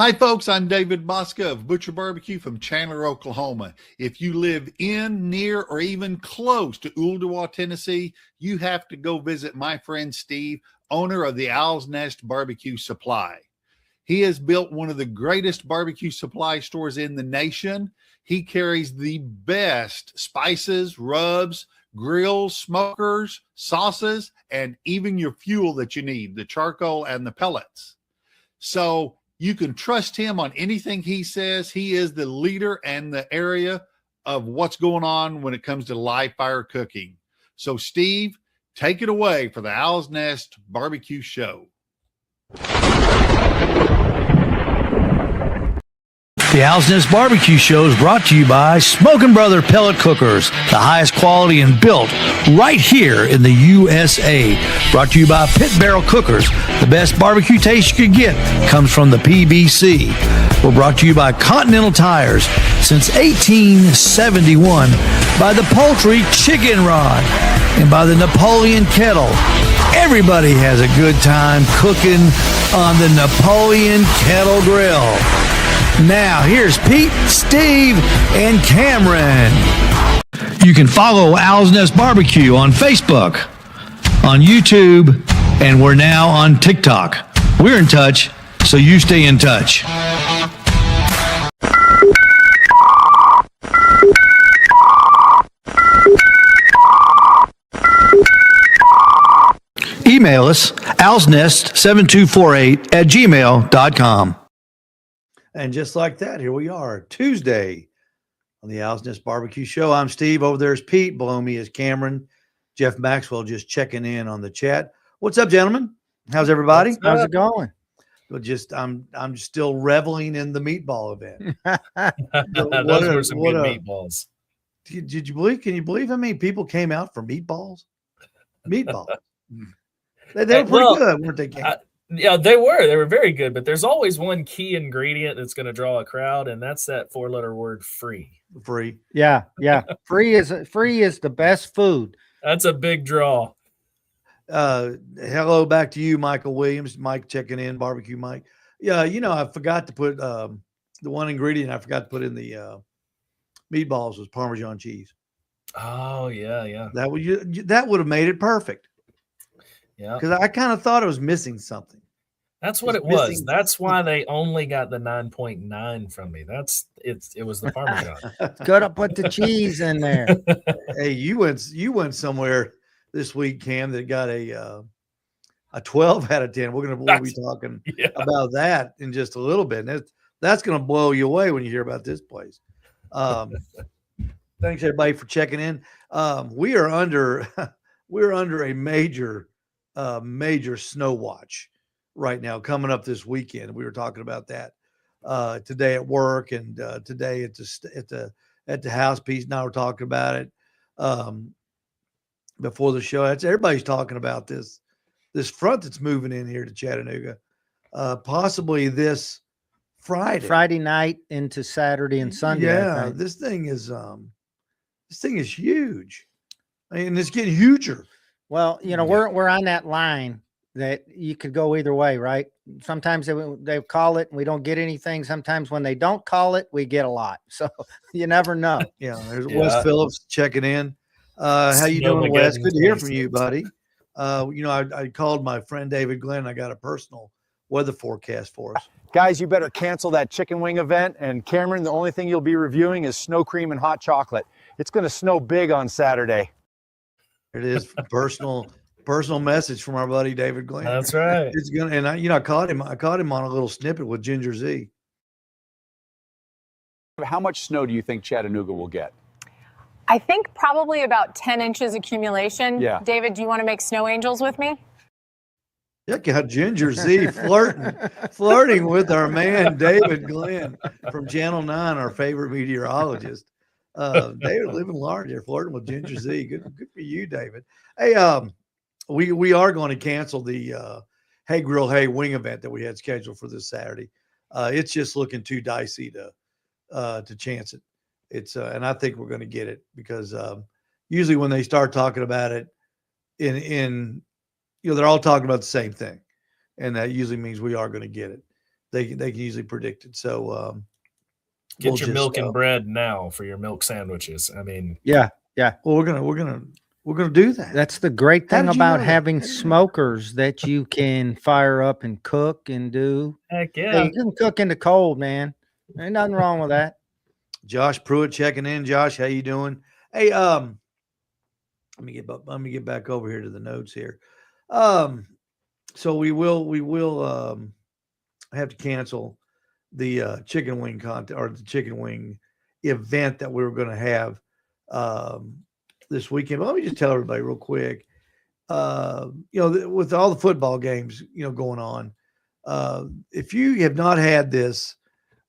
Hi, folks. I'm David Bosca of Butcher Barbecue from Chandler, Oklahoma. If you live in, near, or even close to Ooltewah, Tennessee, you have to go visit my friend Steve, owner of the Owl's Nest Barbecue Supply. He has built one of the greatest barbecue supply stores in the nation. He carries the best spices, rubs, grills, smokers, sauces, and even your fuel that you need, the charcoal and the pellets. So you can trust him on anything he says. He is the leader and the area of what's going on when it comes to live fire cooking. So Steve, take it away for the Owl's Nest Barbecue Show. The Owl's Nest Barbecue Show is brought to you by Smokin' Brother Pellet Cookers, the highest quality and built right here in the USA. Brought to you by Pit Barrel Cookers. The best barbecue taste you could get comes from the PBC. We're brought to you by Continental Tires since 1871, by the Poultry Chicken Rod, and by the Napoleon Kettle. Everybody has a good time cooking on the Napoleon Kettle Grill. Now, here's Pete, Steve, and Cameron. You can follow Owl's Nest Barbecue on Facebook, on YouTube, and we're now on TikTok. We're in touch, so you stay in touch. Email us, owlsnest7248@gmail.com. And just like that, here we are, Tuesday on the Owl's Nest Barbecue Show. I'm Steve. Over there's Pete. Below me is Cameron. Jeff Maxwell just checking in on the chat. What's up, gentlemen? How's everybody? How's it going? Well, I'm still reveling in the meatball event. Those were some good meatballs. Did you believe? Can you believe how many people came out for meatballs? Meatballs. They were pretty good, weren't they, Cam? Yeah, they were very good, but there's always one key ingredient that's going to draw a crowd, and that's that 4-letter word free. Free. Yeah. Free is the best food. That's a big draw. Hello back to you, Michael Williams. Mike checking in, barbecue Mike. Yeah, I forgot to put the one ingredient I forgot to put in the meatballs was Parmesan cheese. Oh, yeah. That would have made it perfect. Yeah. Because I kind of thought it was missing something. That's what it was. That's why they only got the 9.9 from me. It was the Parmesan. Could have put the cheese in there. Hey, you went somewhere this week, Cam, that got a 12 out of 10. We'll be talking about that in just a little bit. And that's going to blow you away when you hear about this place. Thanks everybody for checking in. We're under a major snow watch right now coming up this weekend. We were talking about that today at work, and today at the house. Pete and I were talking about it before the show. Everybody's talking about this front that's moving in here to Chattanooga, possibly this Friday night into Saturday and Sunday. Yeah, this thing is huge. I mean, it's getting huger. Well, we're on that line that you could go either way, right? Sometimes they call it and we don't get anything. Sometimes when they don't call it, we get a lot. So you never know. Yeah, there's Wes Phillips checking in. How you doing, Wes? Good to hear from you, buddy. I called my friend David Glenn. I got a personal weather forecast for us. Guys, you better cancel that chicken wing event. And Cameron, the only thing you'll be reviewing is snow cream and hot chocolate. It's going to snow big on Saturday. It is personal message from our buddy David Glenn. That's right. It's gonna, and I caught him on a little snippet with Ginger Z. How much snow do you think Chattanooga will get? I think probably about 10 inches accumulation. Yeah. David, do you want to make snow angels with me? Look how Ginger Z flirting with our man David Glenn from Channel 9, our favorite meteorologist. David living large there, flirting with Ginger Z. Good for you, David. Hey, we are going to cancel the Hey Grill Hey Wing event that we had scheduled for this Saturday. It's just looking too dicey to chance it. It's and I think we're going to get it because usually when they start talking about it in they're all talking about the same thing, and that usually means we are going to get it. they can usually predict it. So Get your milk and bread now for your milk sandwiches. I mean, Yeah. Well, we're gonna do that. That's the great How thing did you about know that? having smokers that you can fire up and cook and do. heck Hey, yeah. you can cook in the cold, man. Ain't nothing wrong with that. Josh Pruitt checking in. Josh, how you doing? Hey, let me get back over here to the notes here. So we will have to cancel the chicken wing contest or the chicken wing event that we were going to have this weekend. But let me just tell everybody real quick. With all the football games, going on, if you have not had this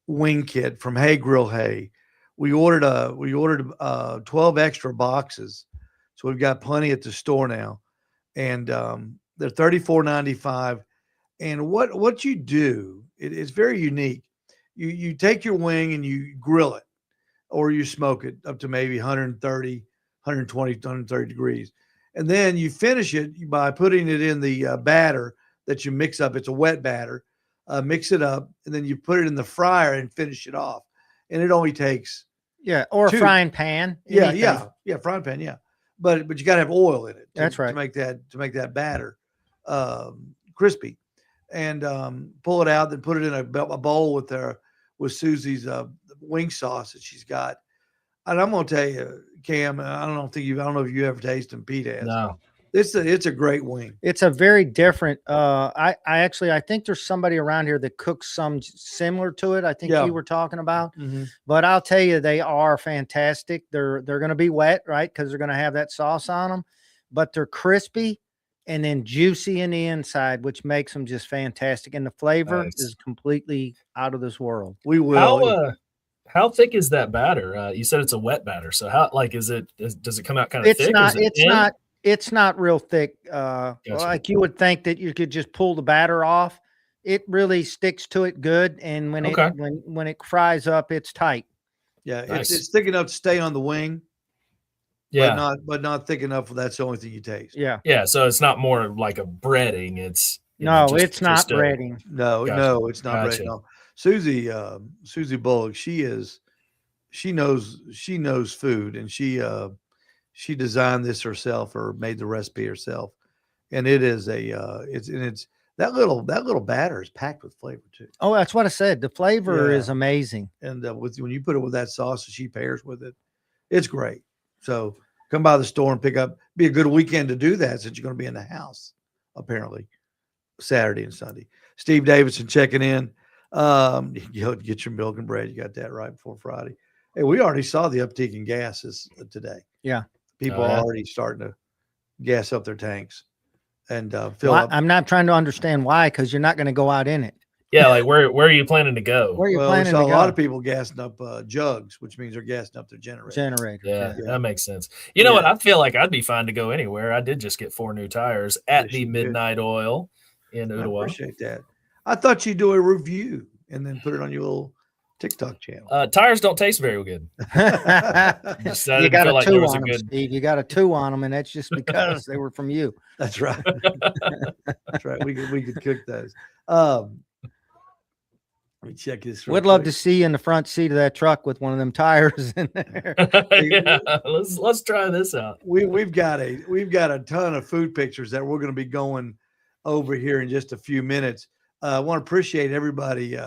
wing kit from Hey Grill Hey, we ordered 12 extra boxes, so we've got plenty at the store now, and they're $34.95. And what you do, it's very unique. You take your wing and you grill it, or you smoke it up to maybe 130, 120, 130 degrees. And then you finish it by putting it in the batter that you mix up. It's a wet batter. Mix it up, and then you put it in the fryer and finish it off. And it only takes Or a two. frying pan. Yeah, anything. frying pan, yeah. But you got to have oil in it. That's right. To make that batter crispy, and pull it out, then put it in a bowl with Susie's wing sauce that she's got. And I'm gonna tell you, Cam, I don't know if you ever tasted them. Pete has. No. It's a great wing. It's a very different. I think there's somebody around here that cooks some similar to it. I think Yeah. you were talking about, Mm-hmm. but I'll tell you, they are fantastic. They're going to be wet, right? Because they're going to have that sauce on them, but they're crispy and then juicy in the inside, which makes them just fantastic. And the flavor Nice. is completely out of this world. We will. How thick is that batter? You said it's a wet batter. So how does it come out kind of thick? It's not real thick. Gotcha. Like you would think that you could just pull the batter off. It really sticks to it good. And when it fries up, it's tight. Yeah. Nice. It's thick enough to stay on the wing. Yeah. But not thick enough for that's the only thing you taste. Yeah. Yeah. So it's not more like a breading. It's it's not breading. No, Gotcha. no, it's not Gotcha. breading. No. Susie Bullock, she knows food, and she designed this herself or made the recipe herself. And it is it's that little batter is packed with flavor too. Oh, that's what I said. The flavor Yeah. is amazing. And when you put it with that sauce that she pairs with it, it's great. So come by the store and pick up. Be a good weekend to do that since you're going to be in the house, apparently, Saturday and Sunday. Steve Davidson checking in. You get your milk and bread. You got that right before Friday. Hey, we already saw the uptick in gases today. Yeah. People Oh, yeah. are already starting to gas up their tanks and fill up. I'm not trying to understand why, because you're not going to go out in it. Yeah. Like where are you planning to go? Where are you Well, we planning saw to a go? lot of people gassing up jugs, which means they're gassing up their generator. Generator. Yeah, Yeah. that makes sense. You know what? Yeah. I feel like I'd be fine to go anywhere. I did just get 4 new tires at Yes, the you did. Midnight Oil in I Ottawa. appreciate that. I thought you'd do a review and then put it on your little TikTok channel. Tires don't taste very good. Just, I You didn't got feel a like there 2 was a on them, good. Steve. You got a 2 on them, and that's just because they were from you. That's right. That's right. We could cook those. Let me check this. We'd love to see you in the front seat of that truck with one of them tires in there. Yeah, let's try this out. We've got a ton of food pictures that we're going to be going over here in just a few minutes. I want to appreciate everybody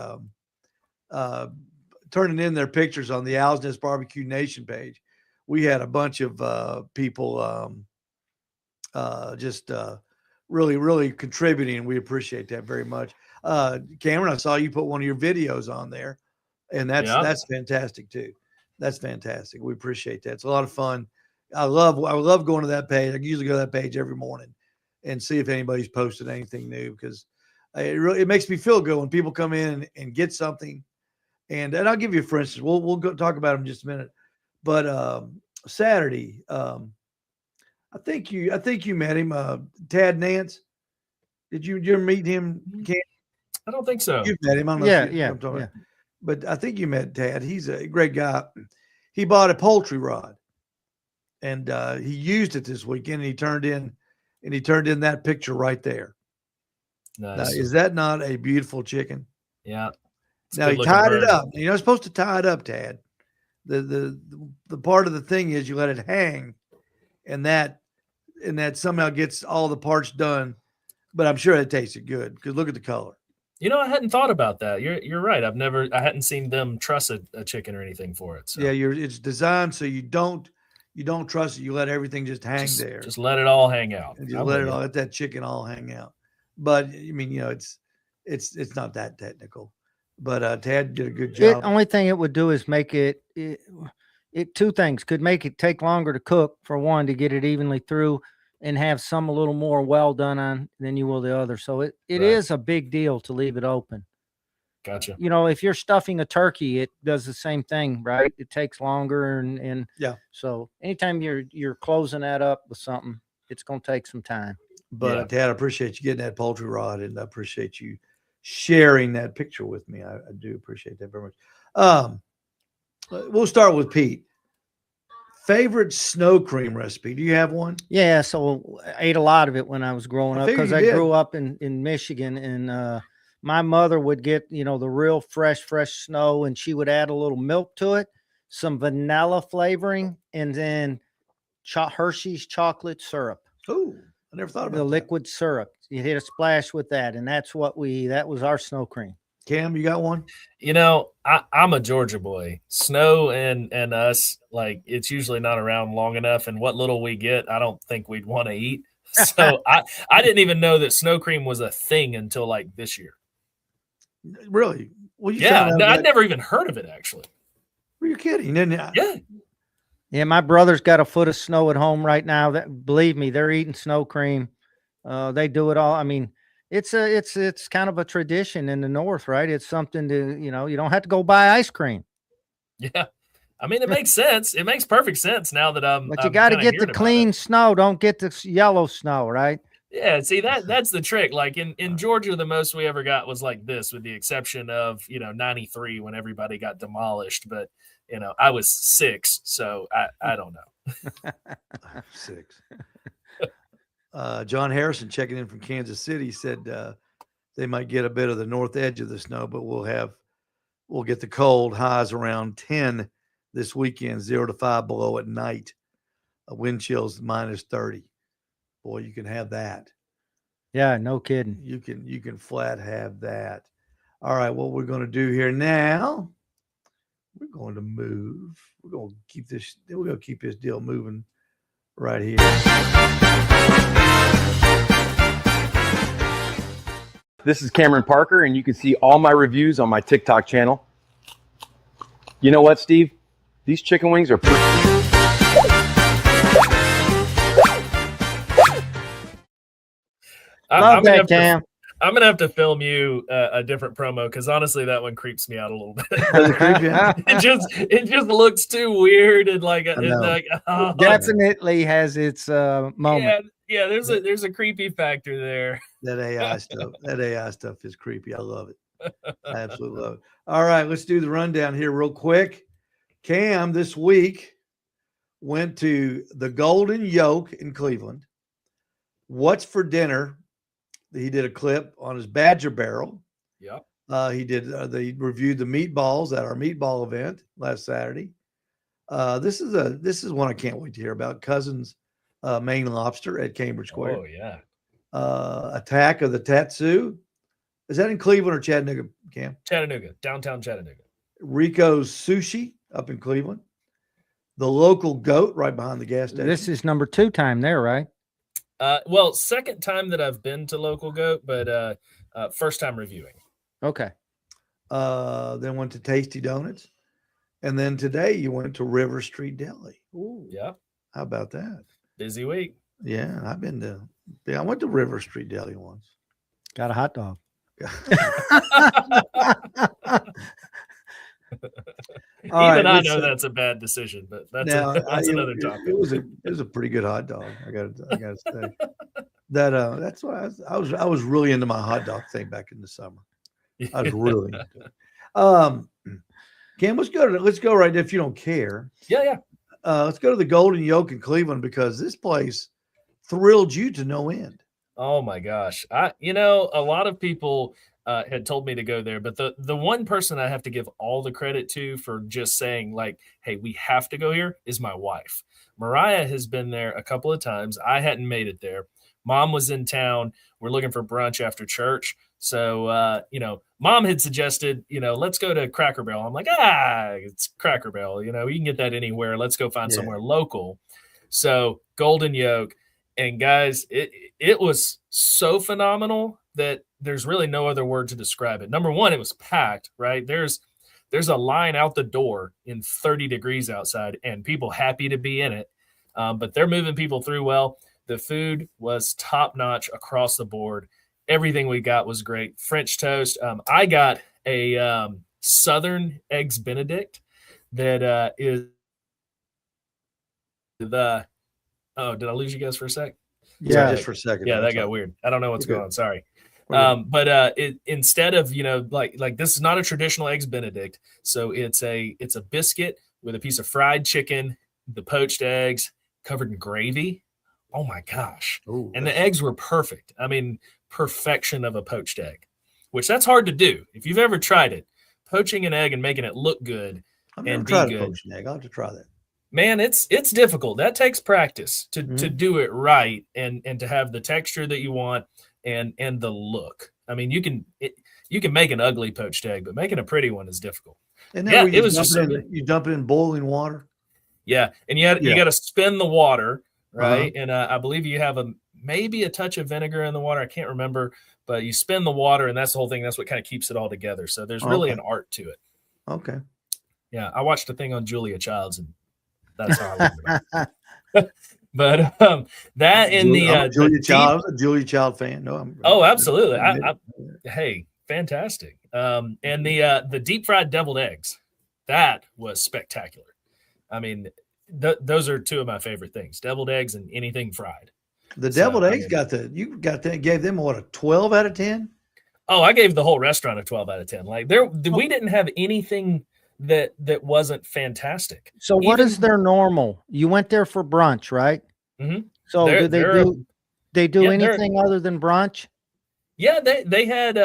turning in their pictures on the Owl's Nest Barbecue Nation page. We had a bunch of people just really, really contributing, and we appreciate that very much. Cameron, I saw you put one of your videos on there, and that's fantastic too. That's fantastic. We appreciate that. It's a lot of fun. I love going to that page. I usually go to that page every morning and see if anybody's posted anything new, because it makes me feel good when people come in and get something. And I'll give you, for instance, we'll go talk about them in just a minute. But Saturday, I think you met him, Tad Nance. Did you ever meet him, Cam? I don't think so. You've met him. I don't know if you know what I'm talking about. But I think you met Tad. He's a great guy. He bought a poultry rod, and he used it this weekend. And he turned in that picture right there. Nice. Now, is that not a beautiful chicken? Yeah. It's a Now he good-looking tied it bird. up. You're not supposed to tie it up, Tad. The part of the thing is you let it hang, and that somehow gets all the parts done. But I'm sure it tasted good because look at the color. You know, I hadn't thought about that. You're right. I hadn't seen them truss a chicken or anything for it. So Yeah, it's designed so you don't trust it. You let everything just hang there. just let it all hang out. And just I'm let with it you. all let that chicken all hang out. But I mean, it's not that technical. But Tad did a good The job. only thing it would do is make it two things could make it take longer to cook. For one, to get it evenly through, and have some a little more well done on than you will the other. So it Right. is a big deal to leave it open. Gotcha. You know, if you're stuffing a turkey, it does the same thing, right? It takes longer, and Yeah. So anytime you're closing that up with something, it's going to take some time. But Yeah. Tad, I appreciate you getting that poultry rod, and I appreciate you sharing that picture with me. I do appreciate that very much. We'll start with Pete. Favorite snow cream recipe? Do you have one? Yeah, so I ate a lot of it when I was growing I up figured because you I did. grew up in Michigan, and my mother would get the real fresh snow, and she would add a little milk to it, some vanilla flavoring, and then Hershey's chocolate syrup, Oh, I never thought about the that. liquid syrup. You hit a splash with that, and that was our snow cream. Cam, you got one? You know, I'm a Georgia boy. Snow and us, like, it's usually not around long enough, and what little we get, I don't think we'd want to eat. So I didn't even know that snow cream was a thing until like this year. Really? Well, you Yeah, found no, out I'd that- never even heard of it actually. Were you kidding? Didn't you? Yeah, Yeah, my brother's got a foot of snow at home right now. That, believe me, they're eating snow cream. They do it all. I mean, it's kind of a tradition in the North, right? It's something to, you don't have to go buy ice cream, yeah. I mean, it makes sense. It makes perfect sense now that but you I'm got to kinda get the hearing about clean it. snow. Don't get the yellow snow, right? Yeah, see that's the trick. Like in Georgia, the most we ever got was like this, with the exception of 93 when everybody got demolished. But I was 6, so I don't know. 6. John Harrison checking in from Kansas City said they might get a bit of the north edge of the snow, but we'll get the cold. Highs around 10 this weekend, 0 to 5 below at night. Wind chills -30. Boy, you can have that. Yeah, no kidding. You can flat have that. All right, what we're going to do here now, we're going to move. We're going to keep this deal moving right here. This is Cameron Parker, and you can see all my reviews on my TikTok channel. You know what, Steve? These chicken wings are pretty. Love that, Cam. I'm gonna have to film you a different promo because honestly, that one creeps me out a little bit. Does it creep you out? it just looks too weird and like know. oh, Definitely has its moment. yeah. There's a creepy factor there. That AI stuff is creepy. I love it. I absolutely love it. All right, let's do the rundown here real quick. Cam this week went to the Golden Yoke in Cleveland. What's for dinner? He did a clip on his Badger Barrel. Yep. He did. They reviewed the meatballs at our meatball event last Saturday. This is one I can't wait to hear about. Cousins Maine Lobster at Cambridge Square. Oh yeah. Attack of the Tatsu. Is that in Cleveland or Chattanooga, Cam? Chattanooga, downtown Chattanooga. Rico's Sushi up in Cleveland. The Local Goat right behind the gas station. This is number 2 time there, right? Well, second time that I've been to Local Goat, but first time reviewing. Okay. Then went to Tasty Donuts. And then today you went to River Street Deli. Ooh, Yeah. how about that? Busy week. Yeah, I went to River Street Deli once. Got a hot dog. All Even right, I let's, know that's a bad decision, but that's now, that's another topic. It was a pretty good hot dog. I gotta say that's why I was really into my hot dog thing back in the summer. I was really into it. Cam, let's go right there if you don't care. Yeah. Let's go to the Golden Yoke in Cleveland because this place thrilled you to no end. Oh my gosh. A lot of people had told me to go there. But the one person I have to give all the credit to for just saying like, hey, we have to go here is my wife. Mariah has been there a couple of times. I hadn't made it there. Mom was in town. We're looking for brunch after church. So, Mom had suggested, let's go to Cracker Barrel. I'm like, it's Cracker Barrel. You can get that anywhere. Let's go find somewhere local. So Golden Yoke. And guys, it was so phenomenal that there's really no other word to describe it. Number one, it was packed, right? There's a line out the door in 30 degrees outside and people happy to be in it. But they're moving people through well. The food was top notch across the board. Everything we got was great. French toast. I got a Southern Eggs Benedict that is the. Oh, did I lose you guys for a sec? Yeah, just for a second. Yeah, that got weird. I don't know what's going on. Sorry. But instead of like this is not a traditional Eggs Benedict, so it's a biscuit with a piece of fried chicken, the poached eggs covered in gravy. Oh my gosh! Ooh, and the eggs were perfect. I mean, perfection of a poached egg, which that's hard to do. If you've ever tried it, poaching an egg and making it look good I've never and tried be a good. poached egg. I'll have to try that. Man, it's difficult. That takes practice to do it right and to have the texture that you want and the look. I mean, you can make an ugly poached egg, but making a pretty one is difficult. And then it was just so good. You dump it in boiling water. Yeah, and you got to spin the water, right? Uh-huh. And I believe you have maybe a touch of vinegar in the water. I can't remember, but you spin the water, and that's the whole thing. That's what kind of keeps it all together. So there's really an art to it. Okay. Yeah, I watched a thing on Julia Childs, and that's how I learned about it. But that in the Julia Child, I was a Julia Child fan. No, absolutely. Hey, fantastic. And the deep fried deviled eggs, that was spectacular. I mean, those are two of my favorite things: deviled eggs and anything fried. The deviled eggs gave them what, a 12 out of 10? Oh, I gave the whole restaurant a 12 out of 10. Like we didn't have anything that wasn't fantastic. So what is their normal? You went there for brunch, right? Mm-hmm. So do they do anything other than brunch? Yeah, they had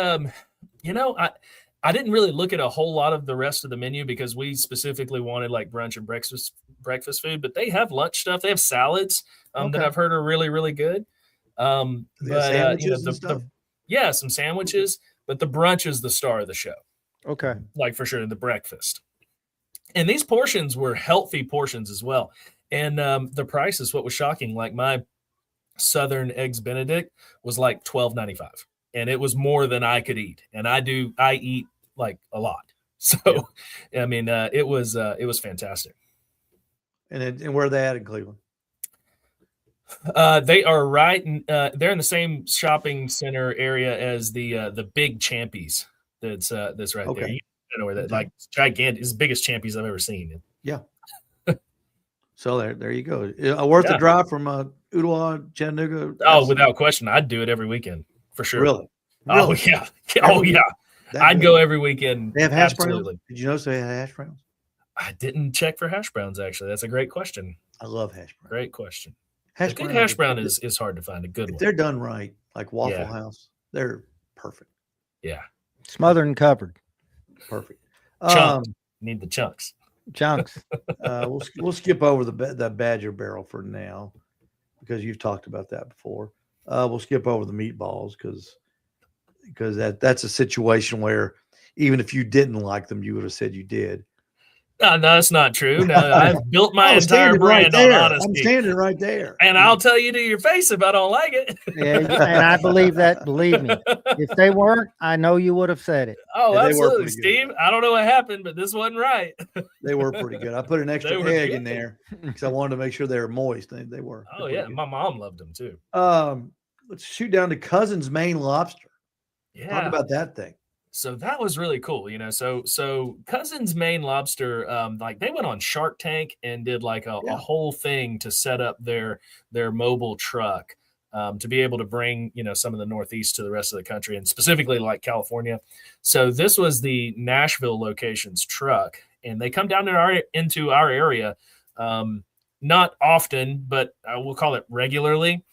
I didn't really look at a whole lot of the rest of the menu because we specifically wanted like brunch and breakfast food, but they have lunch stuff. They have salads that I've heard are really, really good. Sandwiches and stuff? Some sandwiches, but the brunch is the star of the show. Okay. Like for sure, the breakfast. And these portions were healthy portions as well. And the price is what was shocking. Like my Southern Eggs Benedict was like $12.95. And it was more than I could eat. And I eat like a lot. So, I mean, it was fantastic. And where are they at in Cleveland? They are right. They're in the same shopping center area as the big Champies. That's right there. You know where that like gigantic, is the biggest Champies I've ever seen. Yeah. So there you go. Worth the drive from Ooltewah, Chattanooga. Oh, without question, I'd do it every weekend for sure. Really? Oh yeah. Oh yeah. I'd go every weekend. They have hash browns. Did you notice they had hash browns? I didn't check for hash browns. Actually, that's a great question. I love hash browns. Great question. A good hash brown is hard to find. A good one. They're done right, like Waffle House. They're perfect. Yeah. Smothered and covered. Perfect. Need the chunks. Chunks. We'll skip over the Badger Barrel for now because you've talked about that before. We'll skip over the meatballs because that's a situation where even if you didn't like them, you would have said you did. No, that's not true. No, I've built my entire brand on honesty. I'm standing right there. And I'll tell you to your face if I don't like it. Yeah, and I believe that. Believe me. If they weren't, I know you would have said it. Oh, absolutely, Steve. I don't know what happened, but this wasn't right. They were pretty good. I put an extra egg in there because I wanted to make sure they were moist. They were. Oh, yeah. My mom loved them, too. Let's shoot down to Cousin's Maine Lobster. Yeah. Talk about that thing. So that was really cool, So Cousin's Maine Lobster, like they went on Shark Tank and did like a whole thing to set up their mobile truck to be able to bring some of the Northeast to the rest of the country and specifically like California. So this was the Nashville location's truck, and they come down into our area not often, but we'll call it regularly.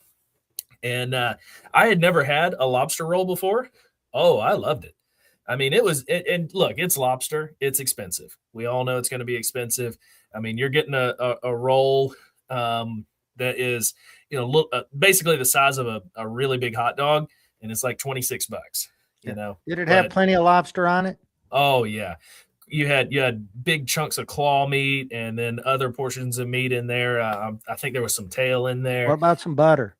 And I had never had a lobster roll before. Oh, I loved it. I mean, it was, and look, it's lobster. It's expensive. We all know it's going to be expensive. I mean, you're getting a roll that is, look, basically the size of a really big hot dog, and it's like $26. Did it have plenty of lobster on it? Oh yeah, you had big chunks of claw meat, and then other portions of meat in there. I think there was some tail in there. What about some butter?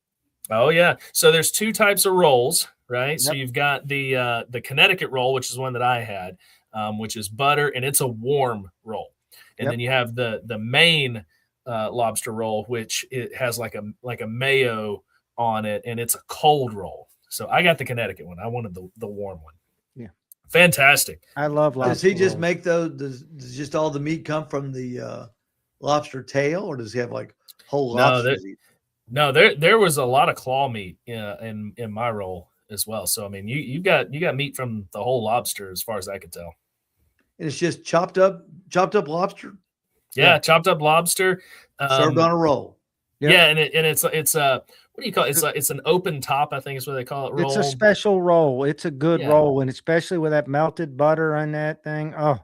Oh yeah. So there's two types of rolls, right? Yep. So you've got the Connecticut roll, which is one that I had, which is butter, and it's a warm roll. And Yep. then you have the main lobster roll, which it has like a mayo on it, and it's a cold roll. So I got the Connecticut one. I wanted the warm one. Yeah. Fantastic. I love lobster. Does he just rolls. make those? Does just all the meat come from the lobster tail, or does he have like whole lobsters? No, there was a lot of claw meat in my roll as well. So I mean, you got meat from the whole lobster as far as I could tell. And it's just chopped up lobster Yeah, chopped up lobster served on a roll. Yep. Yeah, and it's what do you call it? It's an open top, I think is what they call it. Roll. It's a special roll. It's a good Yeah. roll, and especially with that melted butter on that thing. Oh,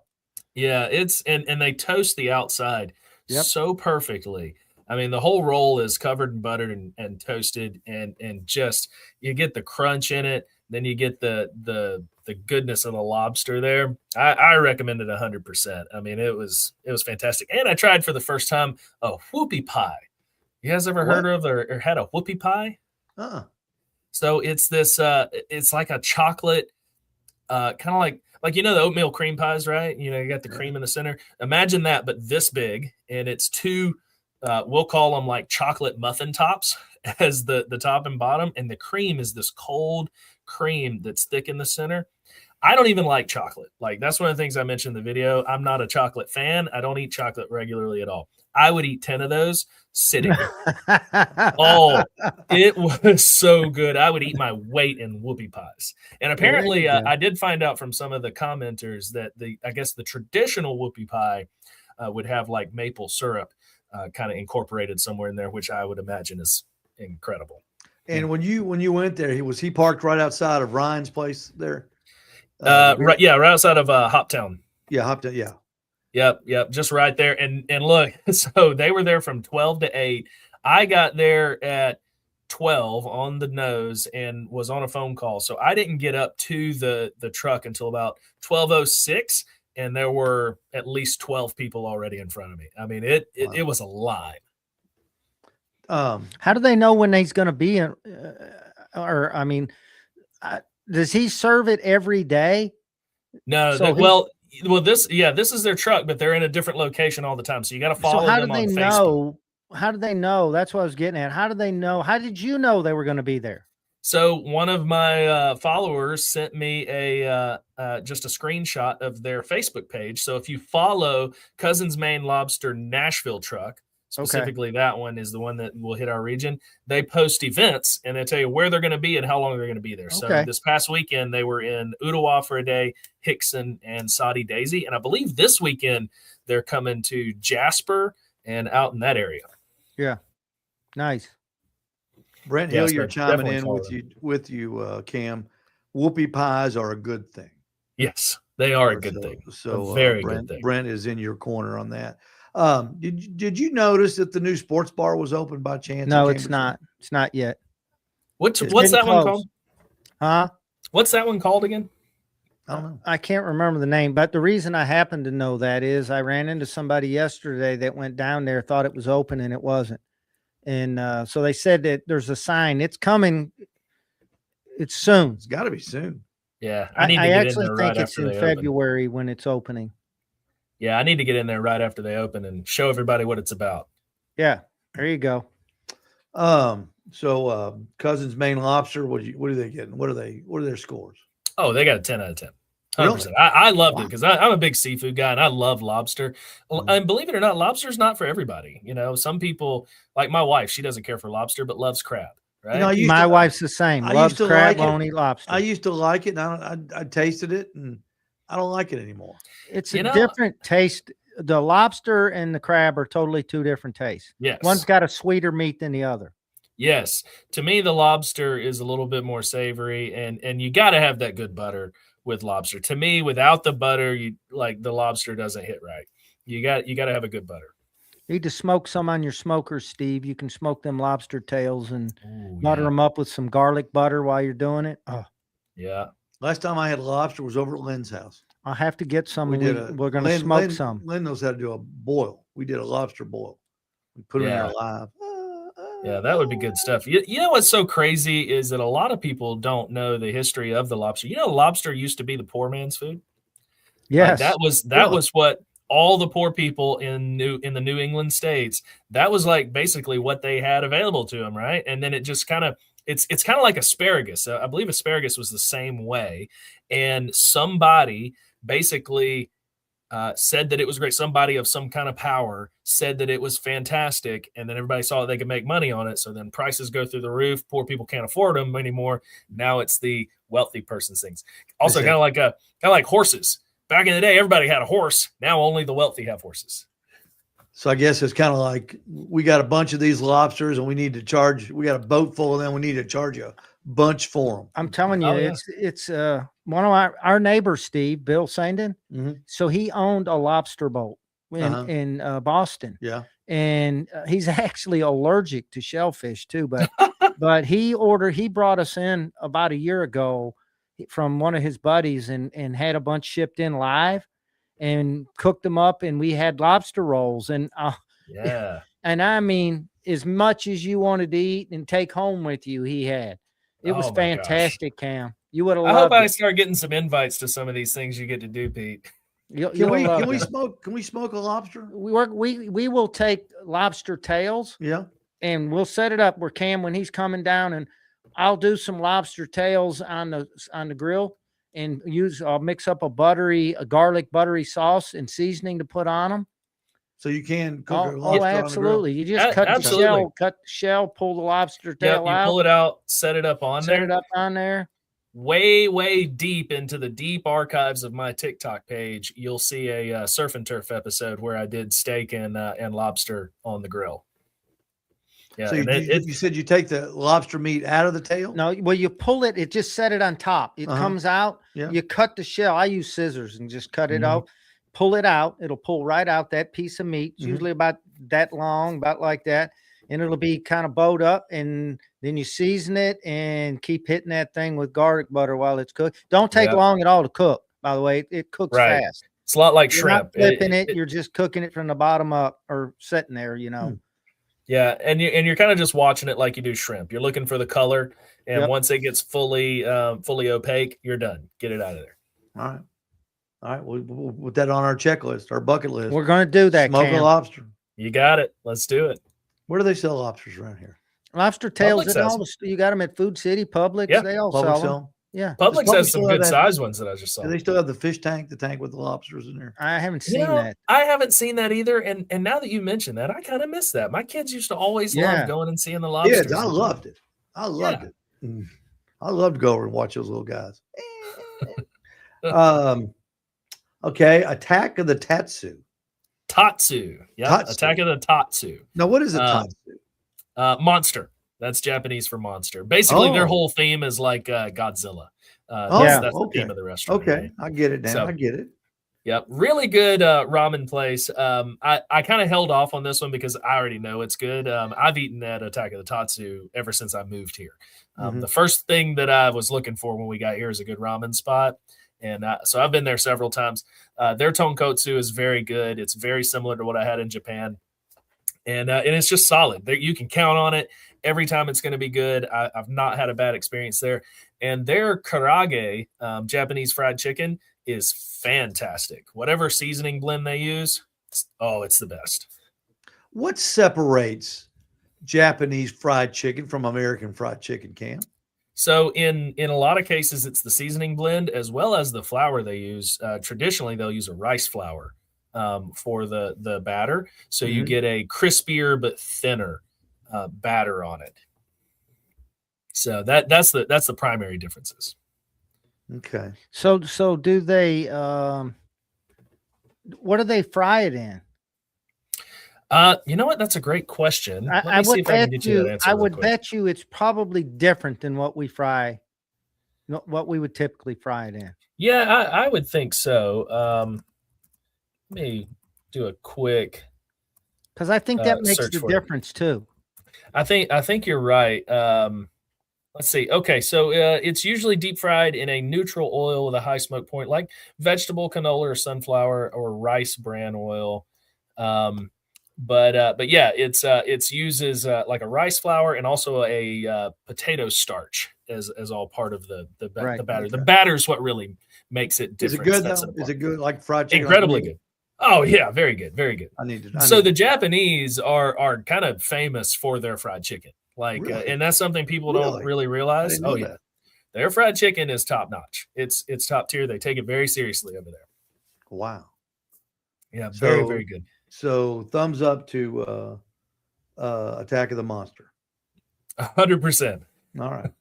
Yeah, it's and they toast the outside Yep. so perfectly. I mean, the whole roll is covered in butter and toasted, and just you get the crunch in it. Then you get the goodness of the lobster there. I recommend it 100%. I mean, it was fantastic. And I tried for the first time a whoopie pie. You guys ever heard of or had a whoopie pie? So it's this it's like a chocolate kind of like the oatmeal cream pies, right? You got the cream in the center. Imagine that, but this big, and it's two we'll call them like chocolate muffin tops as the top and bottom, and the cream is this cold cream that's thick in the center. I don't even like chocolate. Like, that's one of the things I mentioned in the video. I'm not a chocolate fan. I don't eat chocolate regularly at all. I would eat 10 of those sitting. Oh, it was so good. I would eat my weight in whoopie pies. And apparently I did find out from some of the commenters that I guess the traditional whoopie pie would have like maple syrup kind of incorporated somewhere in there, which I would imagine is incredible. And when you went there, he parked right outside of Ryan's place there. Right outside of Hoptown. Yeah, Hoptown. Yeah. Yep, just right there. And look, so they were there from 12 to 8. I got there at 12 on the nose and was on a phone call. So I didn't get up to the truck until about 12:06, and there were at least 12 people already in front of me. I mean, it was a line. How do they know when he's going to be in? Does he serve it every day? No, So this is their truck, but they're in a different location all the time. So you got to follow So how them do they on Facebook. know? How do they know? That's what I was getting at. How do they know? How did you know they were going to be there? So one of my followers sent me just a screenshot of their Facebook page. So if you follow Cousins Maine Lobster Nashville truck, specifically that one is the one that will hit our region, they post events and they tell you where they're going to be and how long they're going to be there. So this past weekend, they were in Ottawa for a day, Hickson and Soddy Daisy. And I believe this weekend they're coming to Jasper and out in that area. Yeah. Nice. Brent Yes, Hilliard but chiming definitely in follow with you, Cam. Whoopie pies are a good thing. Yes, they are a good thing. So a very Brent, good thing. Brent is in your corner on that. Did you notice that the new sports bar was open by chance? No, it's not. It's not yet. What's getting that one close. called? Huh? What's that one called again? I don't know. I can't remember the name, but the reason I happen to know that is I ran into somebody yesterday that went down there, thought it was open, and it wasn't. And so they said that there's a sign. It's coming. It's soon. It's got to be soon. Yeah, I need to get actually in there think right it's after in they open. February when it's opening. Yeah, I need to get in there right after they open and show everybody what it's about. Yeah, there you go. So Cousins Maine Lobster, what are they getting? What are their scores? Oh, they got a 10 out of 10. 100%. Really? I loved it because I'm a big seafood guy and I love lobster. And believe it or not, lobster's not for everybody. Some people, like my wife, she doesn't care for lobster but loves crab. Right? My wife's the same. I Loves used to crab, like it. won't eat lobster. I used to like it, and I tasted it, and I don't like it anymore. It's a different taste. The lobster and the crab are totally two different tastes. Yes. One's got a sweeter meat than the other. Yes. To me, the lobster is a little bit more savory, and you got to have that good butter with lobster. To me, without the butter, the lobster doesn't hit right. You got to have a good butter. You need to smoke some on your smokers, Steve. You can smoke them lobster tails and Ooh, butter yeah. them up with some garlic butter while you're doing it. Oh, Yeah. Last time I had lobster was over at Lynn's house. I'll have to get some. We did We're going to smoke some. Lynn knows how to do a boil. We did a lobster boil. We put it in Yeah. there live. Yeah, that would be good stuff. You know what's so crazy is that a lot of people don't know the history of the lobster. You know, lobster used to be the poor man's food. Yes. That was what all the poor people in the New England states, that was like basically what they had available to them, right? And then it just kind of it's kind of like asparagus. I believe asparagus was the same way, and somebody basically said that it was great. Somebody of some kind of power said that it was fantastic, and then everybody saw that they could make money on it. So then prices go through the roof. Poor people can't afford them anymore. Now it's the wealthy person's things. Also, kind of like horses. Back in the day, everybody had a horse. Now only the wealthy have horses. So I guess it's kind of like we got a bunch of these lobsters, and we need to charge. We got a boat full of them. We need to charge a bunch for them. I'm telling you, Oh, yeah. it's one of our neighbors, Steve, Bill Sandin. Mhm. So he owned a lobster boat in Boston. Yeah. And he's actually allergic to shellfish too. But he brought us in about a year ago from one of his buddies and had a bunch shipped in live and cooked them up. And we had lobster rolls and Yeah. and I mean, as much as you wanted to eat and take home with you, he had. It was Oh, my gosh. fantastic, Cam. You would have I hope loved I it. start getting some invites to some of these things you get to do, Pete. Can we smoke a lobster? We will take lobster tails. Yeah. And we'll set it up where Cam, when he's coming down, and I'll do some lobster tails on the grill and I'll mix up a garlic buttery sauce and seasoning to put on them. So you can cook a lobster on the grill? Absolutely. You just cut the shell, pull the lobster tail out. You pull it out, set it up on there. Set it up on there. Way, way deep into the deep archives of my TikTok page, you'll see a surf and turf episode where I did steak and lobster on the grill. Yeah, so you said you take the lobster meat out of the tail? No, well, you pull it. It just set it on top. It comes out. Yeah. You cut the shell. I use scissors and just cut it out. Pull it out. It'll pull right out that piece of meat. It's usually about that long, about like that. And it'll be kind of bowed up. And then you season it and keep hitting that thing with garlic butter while it's cooked. Don't take long at all to cook, by the way. It cooks fast. It's a lot like You're shrimp. not flipping it. You're just cooking it from the bottom up or sitting there, you know. Yeah, and you're kind of just watching it like you do shrimp. You're looking for the color, and once it gets fully opaque, you're done. Get it out of there. All right. We'll put that on our checklist, our bucket list. We're going to do that. Smoke a lobster. You got it. Let's do it. Where do they sell lobsters around here? Lobster tails. Publix You got them at Food City, Publix. Yeah. They all Publix sell them. Yeah. Publix Does has Publix some still have good that? size ones that I just saw. Do they still have the fish tank, the tank with the lobsters in there? I haven't seen that. I haven't seen that either. And now that you mention that, I kind of miss that. My kids used to always love going and seeing the lobsters. Yeah, I loved it. I loved it. I loved to go over and watch those little guys. Okay, Attack of the Tatsu. Tatsu. Yeah, Tatsu. Attack of the Tatsu. Now, what is a Tatsu? Monster. That's Japanese for monster. Basically, their whole theme is like Godzilla. That's the theme of the restaurant. Okay, right? I get it now. So, I get it. Yep, really good ramen place. I kind of held off on this one because I already know it's good. I've eaten at Attack of the Tatsu ever since I moved here. The first thing that I was looking for when we got here is a good ramen spot. And so I've been there several times. Their tonkotsu is very good. It's very similar to what I had in Japan. And it's just solid. You can count on it. Every time it's going to be good. I've not had a bad experience there. And their karage, Japanese fried chicken, is fantastic. Whatever seasoning blend they use, it's the best. What separates Japanese fried chicken from American fried chicken, Cam? So in a lot of cases, it's the seasoning blend as well as the flour they use. Traditionally, they'll use a rice flour for the batter. So you get a crispier but thinner batter on it. So that's the primary differences. Okay. So do they what do they fry it in? You know what? That's a great question. Let I me see would if I can bet get you that you. answer. I real would quick. bet you it's probably different than what we fry, what we would typically fry it in. Yeah, I would think so. Let me do a quick Because I think that makes search the for you. difference too. I think you're right. Let's see. Okay, so it's usually deep fried in a neutral oil with a high smoke point, like vegetable canola or sunflower or rice bran oil. But yeah, it's uses like a rice flour and also a potato starch as all part of the Right, batter. The okay. batter is what really makes it Is different. it good Sets though? it Is apart. it good like fried chicken? Incredibly good. Oh yeah, very good, very good. I need to. So the Japanese are kind of famous for their fried chicken, like, Really? and that's something people don't Really? really I realize. didn't know Oh yeah, that. their fried chicken is top notch. It's top tier. They take it very seriously over there. Wow. Yeah, very So- very good. So thumbs up to Attack of the Monster. 100%. All right.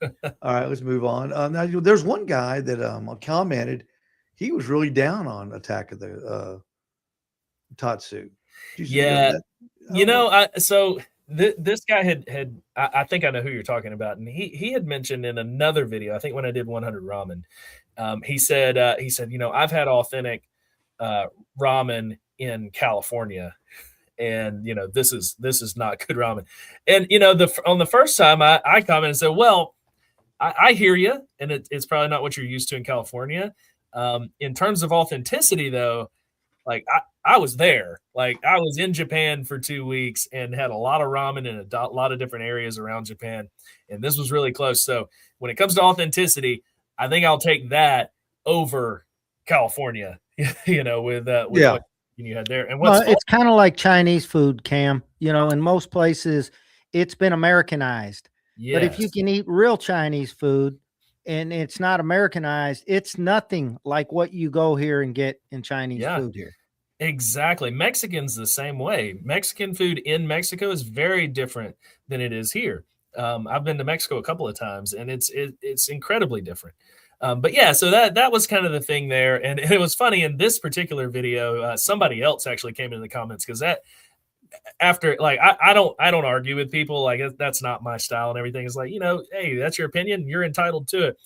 All right, let's move on. Now there's one guy that commented he was really down on Attack of the Tatsu. Did see Yeah, that? You know, this guy had I think I know who you're talking about, and he had mentioned in another video, I think when I did 100 ramen, he said I've had authentic ramen in California, and this is not good ramen, and on the first time I commented and said, well, I hear you, and it's probably not what you're used to in California. In terms of authenticity, though, like I was there, like I was in Japan for 2 weeks and had a lot of ramen in a lot of different areas around Japan, and this was really close. So when it comes to authenticity, I think I'll take that over California. With Yeah. what you had there. And Well, what's fun- it's kind of like Chinese food, Cam. In most places, it's been Americanized. But if you Yes. can eat real Chinese food and it's not Americanized, it's nothing like what you go here and get in Chinese Yeah. food here. Exactly. Mexican's the same way. Mexican food in Mexico is very different than it is here. I've been to Mexico a couple of times, and it's incredibly different. But yeah, so that was kind of the thing there, and it was funny in this particular video. Somebody else actually came in the comments because that after like I don't argue with people, like that's not my style and everything. It's like, hey, that's your opinion, you're entitled to it.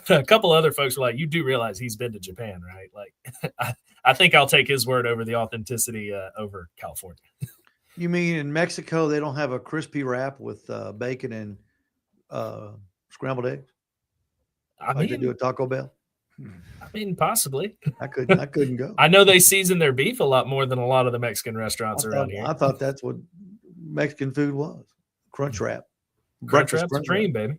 But a couple other folks were like, you do realize he's been to Japan, right? Like I think I'll take his word over the authenticity over California. You mean in Mexico they don't have a crispy wrap with bacon and scrambled eggs I like they do mean, at Taco Bell? possibly. I couldn't go. I know they season their beef a lot more than a lot of the Mexican restaurants around here. I thought that's what Mexican food was. Crunch wrap. Crunch Breakfast Wrap's crunch dream, wrap.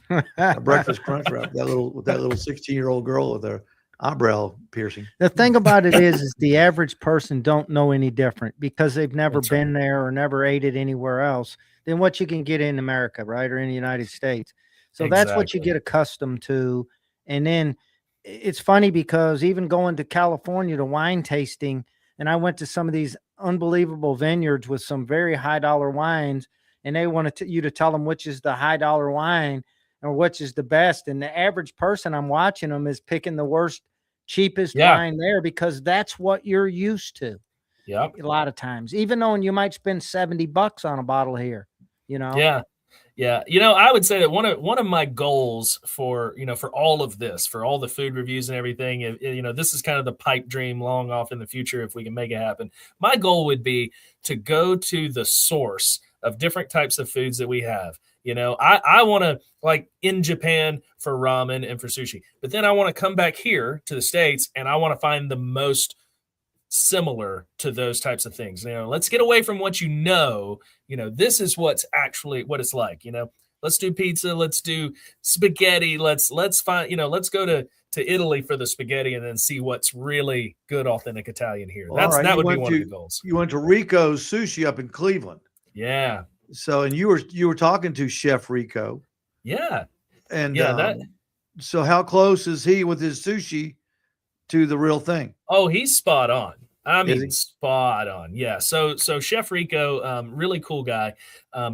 baby. A breakfast crunch wrap. That little 16-year-old girl with her eyebrow piercing. The thing about it is the average person don't know any different because they've never That's right. been there or never ate it anywhere else than what you can get in America, right? Or in the United States. So that's what you Exactly. get accustomed to. And then it's funny because even going to California to wine tasting, and I went to some of these unbelievable vineyards with some very high dollar wines, and they wanted you to tell them which is the high dollar wine or which is the best. And the average person I'm watching them is picking the worst, cheapest Yeah. wine there because that's what you're used to Yep. a lot of times, even though you might spend $70 on a bottle here, Yeah. Yeah. I would say that one of my goals for all of this, for all the food reviews and everything, this is kind of the pipe dream long off in the future if we can make it happen. My goal would be to go to the source of different types of foods that we have. I want to, like in Japan for ramen and for sushi, but then I want to come back here to the States and I want to find the most similar to those types of things. Let's get away from what this is what's actually what it's like. Let's do pizza, let's do spaghetti, let's find, let's go to Italy for the spaghetti and then see what's really good authentic Italian here. Well, all right, That you would be went one of to- the goals. You went to Rico's Sushi up in Cleveland. Yeah. So, and you were talking to Chef Rico, Yeah. and Yeah, so how close is he with his sushi to the real thing? Oh, he's spot on. I Is mean, he? spot on. Yeah. So Chef Rico, really cool guy.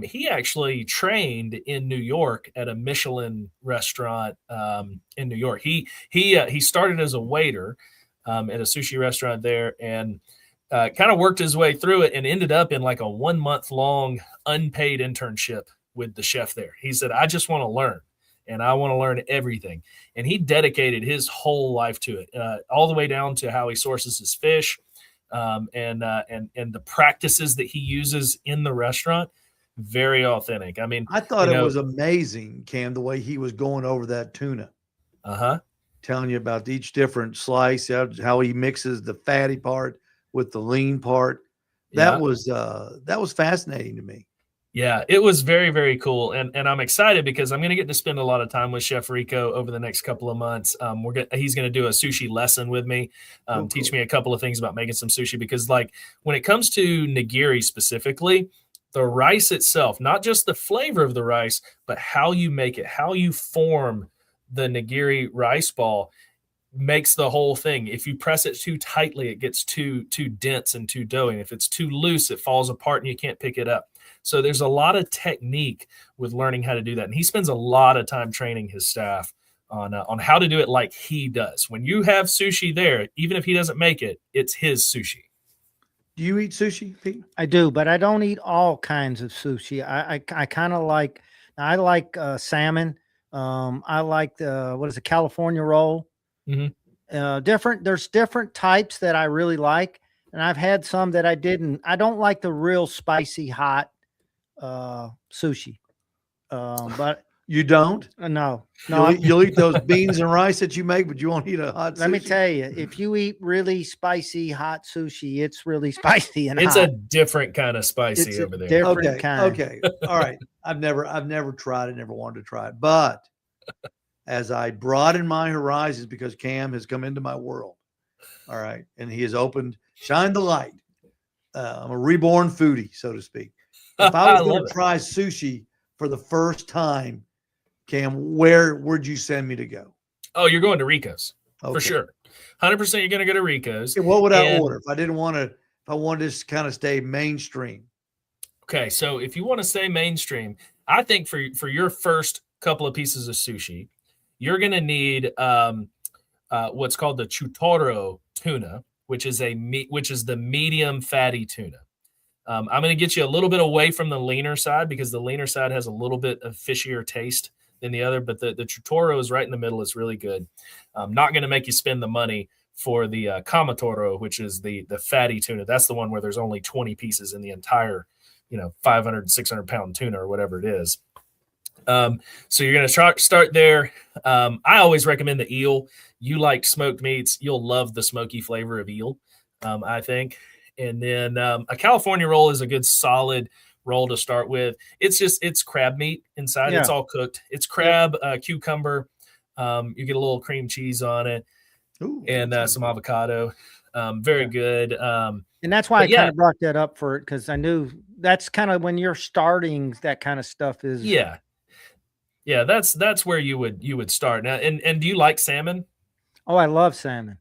He actually trained in New York at a Michelin restaurant in New York. He started as a waiter at a sushi restaurant there, and kind of worked his way through it and ended up in like a 1 month long unpaid internship with the chef there. He said, I just want to learn and I want to learn everything. And he dedicated his whole life to it, all the way down to how he sources his fish, and the practices that he uses in the restaurant. Very authentic. I mean, I thought it was amazing, Cam, the way he was going over that tuna. Telling you about each different slice, how he mixes the fatty part with the lean part. That was fascinating to me. Yeah, it was very, very cool. And I'm excited because I'm going to get to spend a lot of time with Chef Rico over the next couple of months. He's going to do a sushi lesson with me, teach me a couple of things about making some sushi, because like when it comes to nigiri specifically, the rice itself, not just the flavor of the rice, but how you make it, how you form the nigiri rice ball makes the whole thing. If you press it too tightly, it gets too dense and too doughy. And if it's too loose, it falls apart and you can't pick it up. So there's a lot of technique with learning how to do that. And he spends a lot of time training his staff on how to do it like he does. When you have sushi there, even if he doesn't make it, it's his sushi. Do you eat sushi, Pete? I do, but I don't eat all kinds of sushi. I kind of like, I like salmon. I like the California roll. There's different types that I really like. And I've had some that I don't like the real spicy hot sushi. But you don't? No. You'll eat those beans and rice that you make, but you won't eat a hot sushi. Let me tell you, if you eat really spicy hot sushi, it's really spicy and it's hot. a different kind of spicy over there. Different kind. Okay. All right. I've never tried it, never wanted to try it. But as I broaden my horizons, because Cam has come into my world, all right, and he has shined the light. I'm a reborn foodie, so to speak. If I was going to try sushi for the first time, Cam, where'd you send me to go? Oh, you're going to Rico's for sure. 100% you're going to go to Rico's. Okay, what would I order if I wanted to kind of stay mainstream? Okay, so if you want to stay mainstream, I think for your first couple of pieces of sushi, you're going to need what's called the chutoro tuna, which is the medium fatty tuna. I'm going to get you a little bit away from the leaner side because the leaner side has a little bit of fishier taste than the other, but the chutoro is right in the middle. It's really good. I'm not going to make you spend the money for the kamatoro, which is the fatty tuna. That's the one where there's only 20 pieces in the entire, 500, 600 pound tuna or whatever it is. So you're going to start there. I always recommend the eel. You like smoked meats, you'll love the smoky flavor of eel, I think. And then a California roll is a good solid roll to start with. It's crab meat inside. Yeah. It's all cooked. It's crab, cucumber. You get a little cream cheese on it. Ooh, and some avocado. Very good. And that's why I kind of brought that up for it, because I knew that's kind of when you're starting, that kind of stuff is. Yeah. Yeah, that's where you would start. Now, and do you like salmon? Oh, I love salmon.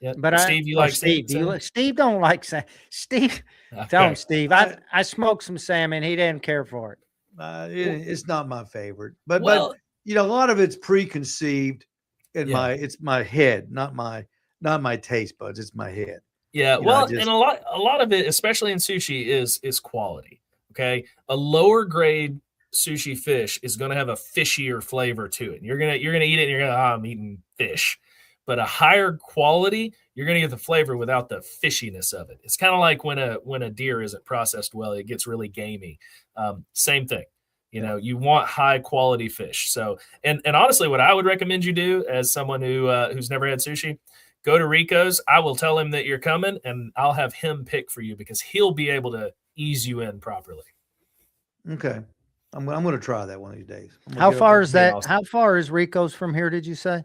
Yeah, but Steve, you like Steve? Salmon? Steve don't like salmon. Steve, okay. Tell him, Steve. I smoked some salmon. He didn't care for it. It's not my favorite, but a lot of it's preconceived in my head, not my taste buds. It's my head. Yeah, and a lot of it, especially in sushi, is quality. Okay, a lower grade sushi fish is going to have a fishier flavor to it. You're gonna eat it and you're gonna, I'm eating fish. But a higher quality, you're going to get the flavor without the fishiness of it. It's kind of like when a deer isn't processed well, it gets really gamey. Same thing. You want high quality fish. So, and honestly, what I would recommend you do as someone who's never had sushi, go to Rico's. I will tell him that you're coming, and I'll have him pick for you because he'll be able to ease you in properly. Okay, I'm going to try that one of these days. How far is that? How far is Rico's from here? Did you say?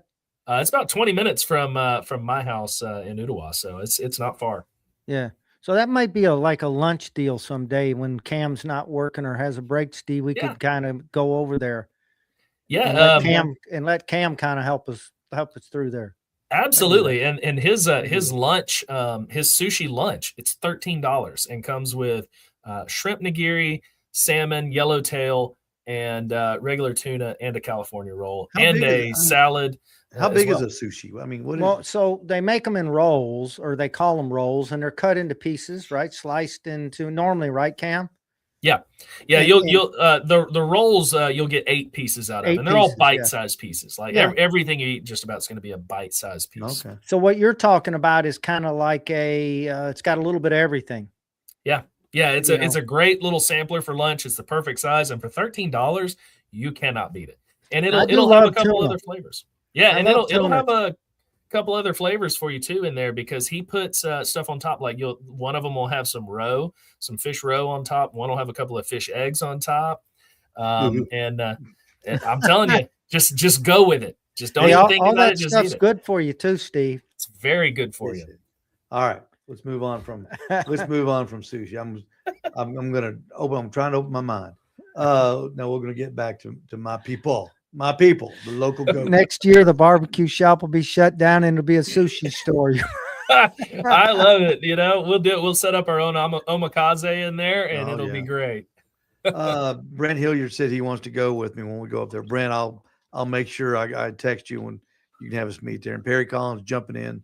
It's about 20 minutes from my house in Ottawa, so it's not far. Yeah, so that might be like a lunch deal someday when Cam's not working or has a break. Steve, we could kind of go over there. Yeah, and let Cam kind of help us through there. Absolutely, and his lunch, his sushi lunch, it's $13 and comes with shrimp nigiri, salmon, yellowtail, and regular tuna, and a California roll, and a salad. How as big well. is a sushi? I mean, what is Well, it? so they make them in rolls, or they call them rolls, and they're cut into pieces, right? Sliced into normally, right, Cam? Yeah, And- you'll and the rolls you'll get 8 pieces out of, 8 and they're all pieces, yeah. bite-sized pieces. Like Yeah. everything you eat, just about is going to be a bite-sized piece. Okay. So what you're talking about is kind of like it's got a little bit of everything. Yeah, it's You a great little sampler for lunch. It's the perfect size, and for $13, you cannot beat it. And I it'll do have a love couple tuna. other flavors. Yeah, I and love it'll tuna. have a couple other flavors for you too in there, because he puts stuff on top. Like one of them will have some fish roe on top. One will have a couple of fish eggs on top. And I'm telling you, just go with it. Just don't Hey, even all think all about that it. Just stuff's eat it. good for you too, Steve. It's very good for Is you. it? All right, let's move on from sushi. I'm trying to open my mind. Now we're gonna get back to my people, the local goat. Next year, the barbecue shop will be shut down, and it'll be a sushi store. I love it. We'll set up our own omakase in there, and Oh, it'll yeah. be great. Brent Hilliard said he wants to go with me when we go up there. Brent, I'll make sure I text you when you can have us meet there. And Perry Collins jumping in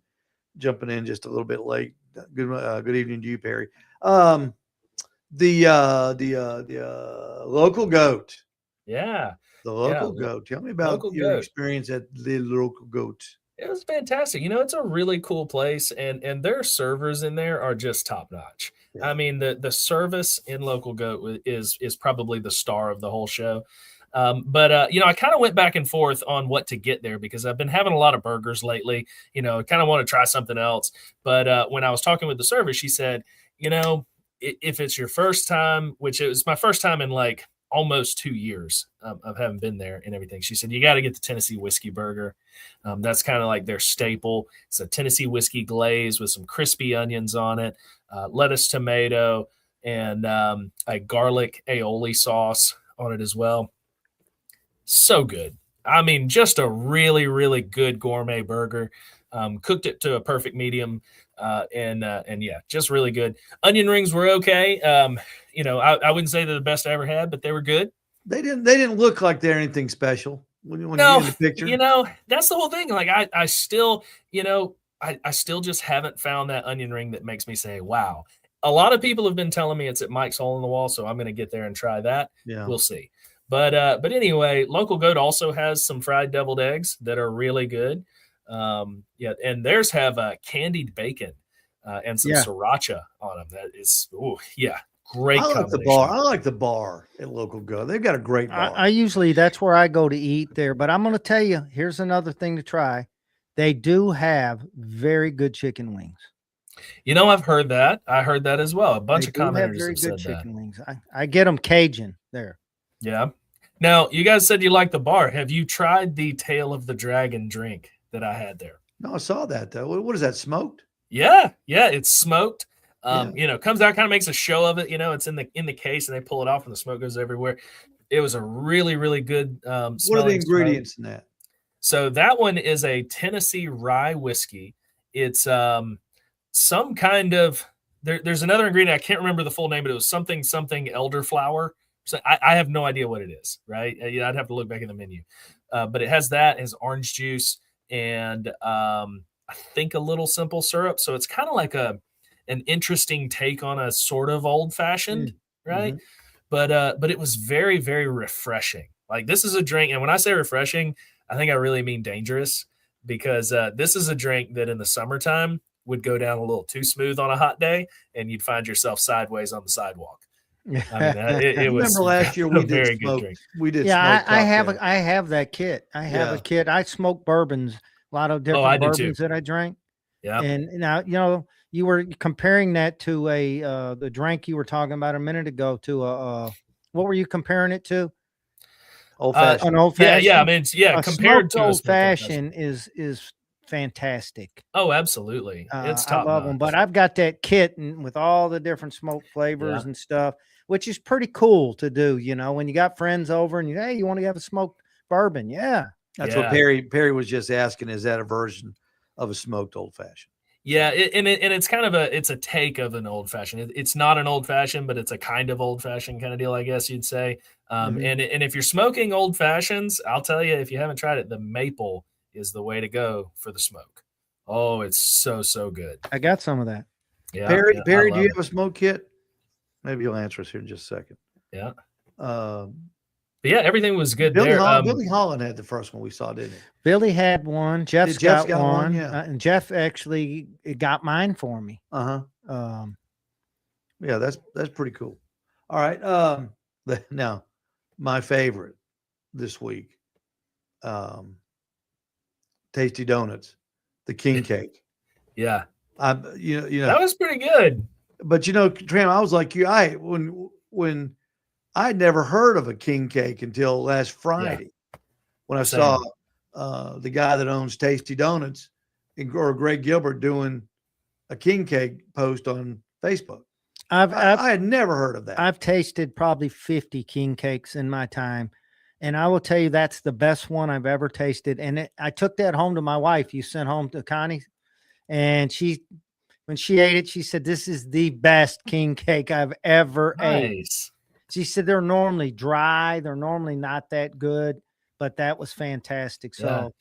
just a little bit late. Good evening to you, Perry. The local goat. Yeah. The local Yeah, goat. Tell me about local your goat. experience at the local goat. It was fantastic. It's a really cool place, and their servers in there are just top notch. Yeah. I mean, the service in Local Goat is probably the star of the whole show. But I kind of went back and forth on what to get there, because I've been having a lot of burgers lately. Kind of want to try something else. But when I was talking with the server, she said, if it's your first time, which it was my first time in like almost 2 years of having been there and everything, she said, you got to get the Tennessee whiskey burger. That's kind of like their staple. It's a Tennessee whiskey glaze with some crispy onions on it, lettuce, tomato, and a garlic aioli sauce on it as well. So good. I mean, just a really, really good gourmet burger. Cooked it to a perfect medium, and yeah, just really good. Onion rings were okay. I wouldn't say they're the best I ever had, but they were good. They didn't look like they're anything special when you No, get in the picture. that's the whole thing. Like I still, I still just haven't found that onion ring that makes me say, wow. A lot of people have been telling me it's at Mike's Hole in the Wall, so I'm going to get there and try that. Yeah. We'll see. But anyway, Local Goat also has some fried deviled eggs that are really good. Yeah, and theirs have candied bacon and some sriracha on them. That is, great. I like the combination. bar. I like the bar at Local Go. They've got a great bar. I usually, that's where I go to eat there. But I'm going to tell you, here's another thing to try. They do have very good chicken wings. I've heard that. I heard that as well. A bunch of They do have commenters very have good said that. chicken wings. I get them Cajun there. Yeah. Now, you guys said you like the bar. Have you tried the Tail of the Dragon drink that I had there? No, I saw that though. What is that? Smoked? Yeah, it's smoked. Comes out, kind of makes a show of it. It's in the case, and they pull it off, and the smoke goes everywhere. It was a really, really good. What are the smelling ingredients in that? So that one is a Tennessee rye whiskey. It's some kind of there's another ingredient. I can't remember the full name, but it was something elderflower. So I have no idea what it is. Right? I'd have to look back in the menu. But it has that, it has orange juice, and I think a little simple syrup. So it's kind of like an interesting take on a sort of old fashioned, right? But it was very, very refreshing. Like, this is a drink, and when I say refreshing, I think I really mean dangerous, because this is a drink that in the summertime would go down a little too smooth on a hot day, and you'd find yourself sideways on the sidewalk. I mean, it was. Remember last year we a very did good smoke. drink. We did. Yeah, smoke I have cocktail. I have that kit. I have Yeah. a kit. I smoke bourbons, a lot of I different do too. bourbons that I drank. Yeah. And now, you were comparing that to the drink you were talking about a minute ago to what were you comparing it to? Old fashioned. An old Yeah, fashioned. yeah. I mean, compared to a old smoked fashioned. fashioned is fantastic. Oh, absolutely. It's I top love them, notch. but I've got that kit with all the different smoke flavors Yeah. and stuff, which is pretty cool to do. When you got friends over and hey, you want to have a smoked bourbon? Yeah. That's what Perry was just asking. Is that a version of a smoked old fashioned? Yeah, it's kind of it's a take of an old fashioned. It's not an old fashioned, but it's a kind of old fashioned kind of deal, I guess you'd say. And if you're smoking old fashions, I'll tell you, if you haven't tried it, the maple is the way to go for the smoke. Oh, it's so good. I got some of that. Yeah, Perry, yeah, I Perry, do love you it. have a smoke kit? Maybe you'll answer us here in just a second. Yeah. Um, But yeah, everything was good Billy, there. Billy Holland had the first one we saw, didn't he? Billy had one. Jeff's got one. Yeah. And Jeff actually got mine for me. Yeah, that's pretty cool. All right. Now, my favorite this week, Tasty Donuts, the king cake. Yeah. You know That was pretty good. But Tram, I was like you. When I'd never heard of a king cake until last Friday, when I saw the guy that owns Tasty Donuts or Greg Gilbert doing a king cake post on Facebook. I had never heard of that. I've tasted probably 50 king cakes in my time. And I will tell you, that's the best one I've ever tasted. And I took that home to my wife. You sent home to Connie. And when she ate it, she said, "This is the best king cake I've ever ate." She said they're normally dry. They're normally not that good, but that was fantastic. So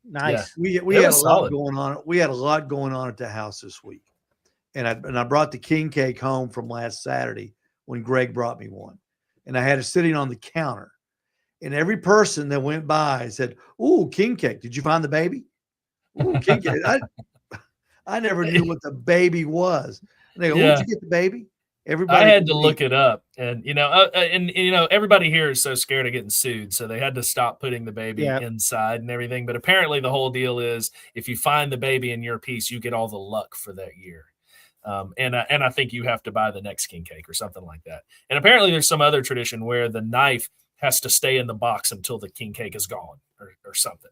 nice. Yeah. We had a lot going on. We had a lot going on at the house this week. And I brought the king cake home from last Saturday when Greg brought me one. And I had it sitting on the counter. And every person that went by said, "Ooh, king cake. Did you find the baby?" Ooh, king cake. I never knew what the baby was. And they go, "Where'd you get the baby?" Everybody I had to look it up, and everybody here is so scared of getting sued, so they had to stop putting the baby inside and everything. But apparently, the whole deal is if you find the baby in your piece, you get all the luck for that year. And I think you have to buy the next king cake or something like that. And apparently, there's some other tradition where the knife has to stay in the box until the king cake is gone or something.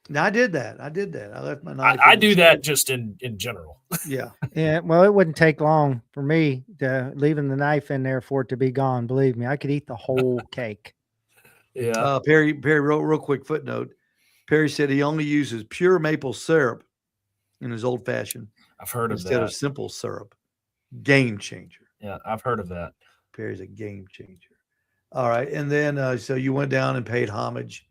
Now, I did that. I left my knife. I do that just in general. Yeah. Yeah. Well, it wouldn't take long for me to leaving the knife in there for it to be gone. Believe me, I could eat the whole cake. Yeah. Perry wrote real quick footnote. Perry said he only uses pure maple syrup in his old fashioned. I've heard of that. Instead of simple syrup. Game changer. Yeah, I've heard of that. Perry's a game changer. All right. And then so you went down and paid homage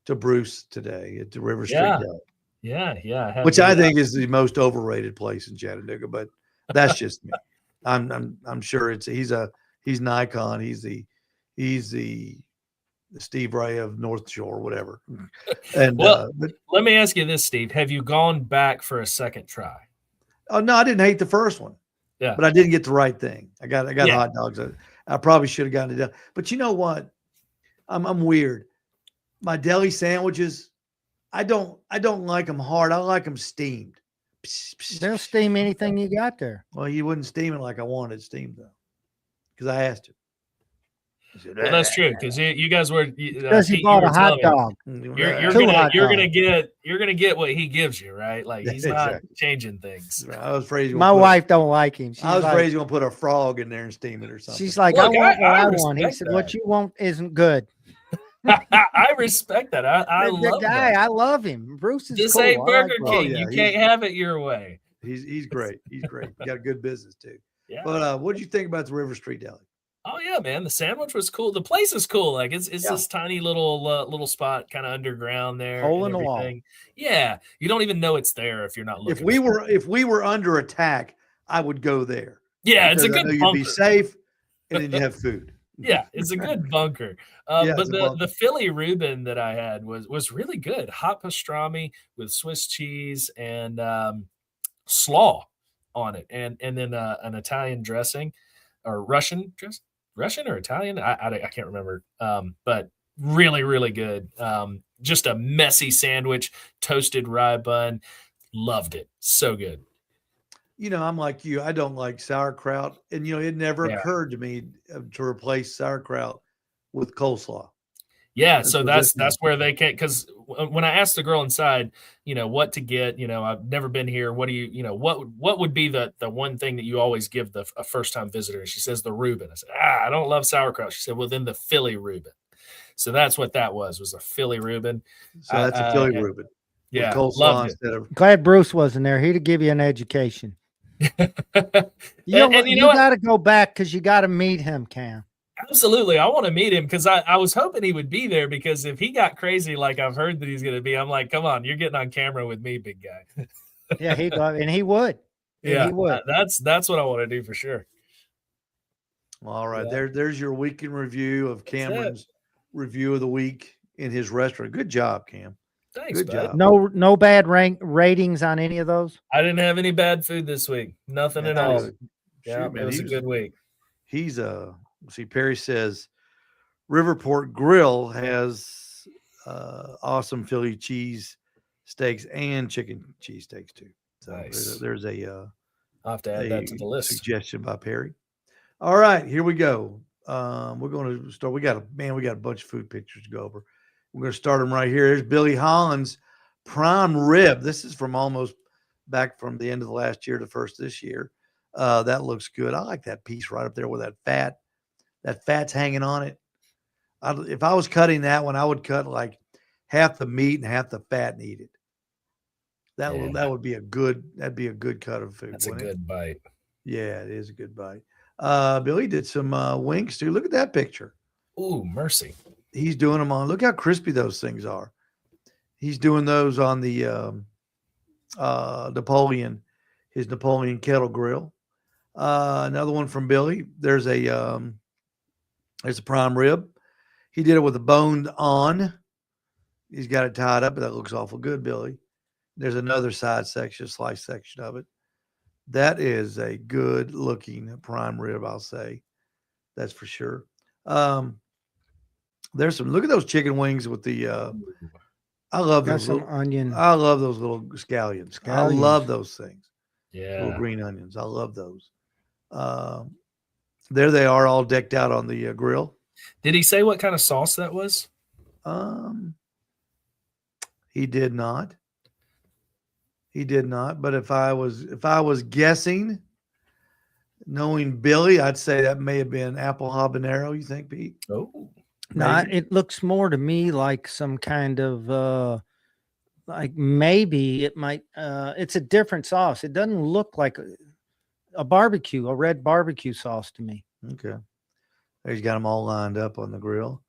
to Bruce today at the River Street Deli. Yeah. Which I think is the most overrated place in Chattanooga, but that's just me. I'm sure he's an icon. He's the Steve Ray of North Shore, whatever. And but let me ask you this, Steve. Have you gone back for a second try? Oh no, I didn't hate the first one. Yeah. But I didn't get the right thing. I got hot dogs. I probably should have gotten it done. But you know what? I'm weird. My deli sandwiches, I don't like them hard. I like them steamed. They'll steam anything you got there. Well, you wouldn't steam it like I wanted steamed though, because I asked him. Well, that's true because you guys were. Because he bought a hot dog. You're gonna get what he gives you, right? Like he's not changing things. I was afraid. My wife don't like him. I was afraid he's gonna put a frog in there and steam it or something. She's like, "I want what I want." He said, "What you want isn't good." I respect that. I love that. I love him. Bruce is this cool. ain't Burger King. Oh, yeah, you can't have it your way. He's great. He's great. He got a good business too. Yeah. But what did you think about the River Street Deli? Oh yeah, man. The sandwich was cool. The place is cool. Like it's this tiny little spot, kind of underground there. Hole in the wall. Yeah, you don't even know it's there if you're not looking. If we were under attack, I would go there. Yeah, it's a good bunker. You'd be safe, and then you have food. Yeah, it's a good bunker. But the Philly Reuben that I had was really good. Hot pastrami with Swiss cheese and slaw on it, and then an Italian dressing or Russian or Italian. I can't remember. But really, really good. Just a messy sandwich, toasted rye bun. Loved it. So good. I'm like you. I don't like sauerkraut. And, it never occurred to me to replace sauerkraut with coleslaw. Yeah. So that's where they can, because when I asked the girl inside, what to get, I've never been here. What do you, what would be the one thing that you always give a first time visitor? She says the Reuben. I said, I don't love sauerkraut. She said, well, then the Philly Reuben. So that's what that was a Philly Reuben. So that's a Philly Reuben. Yeah. Coleslaw instead of. Glad Bruce wasn't there. He'd give you an education. You got to go back because you got to meet him, Cam. Absolutely. I want to meet him because I was hoping he would be there, because if he got crazy like I've heard that he's going to be, I'm like, come on, you're getting on camera with me, big guy. Yeah, he go and he would. Yeah, he would. that's what I want to do for sure. All right, Yeah. there's your weekend review of That's it. Cameron's review of the week in his restaurant. Good job, Cam. Thanks, Good bud. job. No bad ratings on any of those. I didn't have any bad food this week. Nothing at That's all. good. Yeah, Shoot, man, it was a good week. He's see, Perry says Riverport Grill has awesome Philly cheese steaks and chicken cheese steaks too. So Nice. there's a I'll have to add that to the list. suggestion by Perry. All right, here we go. We're going to start. We got a bunch of food pictures to go over. We're going to start them right here. There's Billy Holland's prime rib. This is from almost back from the end of the last year to first this year. That looks good. I like that piece right up there with that fat. That fat's hanging on it. If I was cutting that one, I would cut like half the meat and half the fat and eat it. That would be a good. That'd be a good cut of food. That's a good bite. Yeah, it is a good bite. Billy did some wings too. Look at that picture. Ooh, mercy. He's doing them on. Look how crispy those things are. He's doing those on the Napoleon, his Napoleon kettle grill. Another one from Billy. There's a prime rib. He did it with the bone on. He's got it tied up, but that looks awful good, Billy. There's another slice section of it. That is a good looking prime rib, I'll say. That's for sure. There's some, look at those chicken wings with the, I love Got those some little, onion. I love those little scallions. I Scallions. love those things. Yeah. Little green onions. I love those. There they are, all decked out on the grill. Did he say what kind of sauce that was? He did not. He did not. But if I was guessing, knowing Billy, I'd say that may have been apple habanero. You think, Pete? Oh, No, it looks more to me like some kind of like maybe it might it's a different sauce. It doesn't look like a red barbecue sauce to me. Okay. He's got them all lined up on the grill.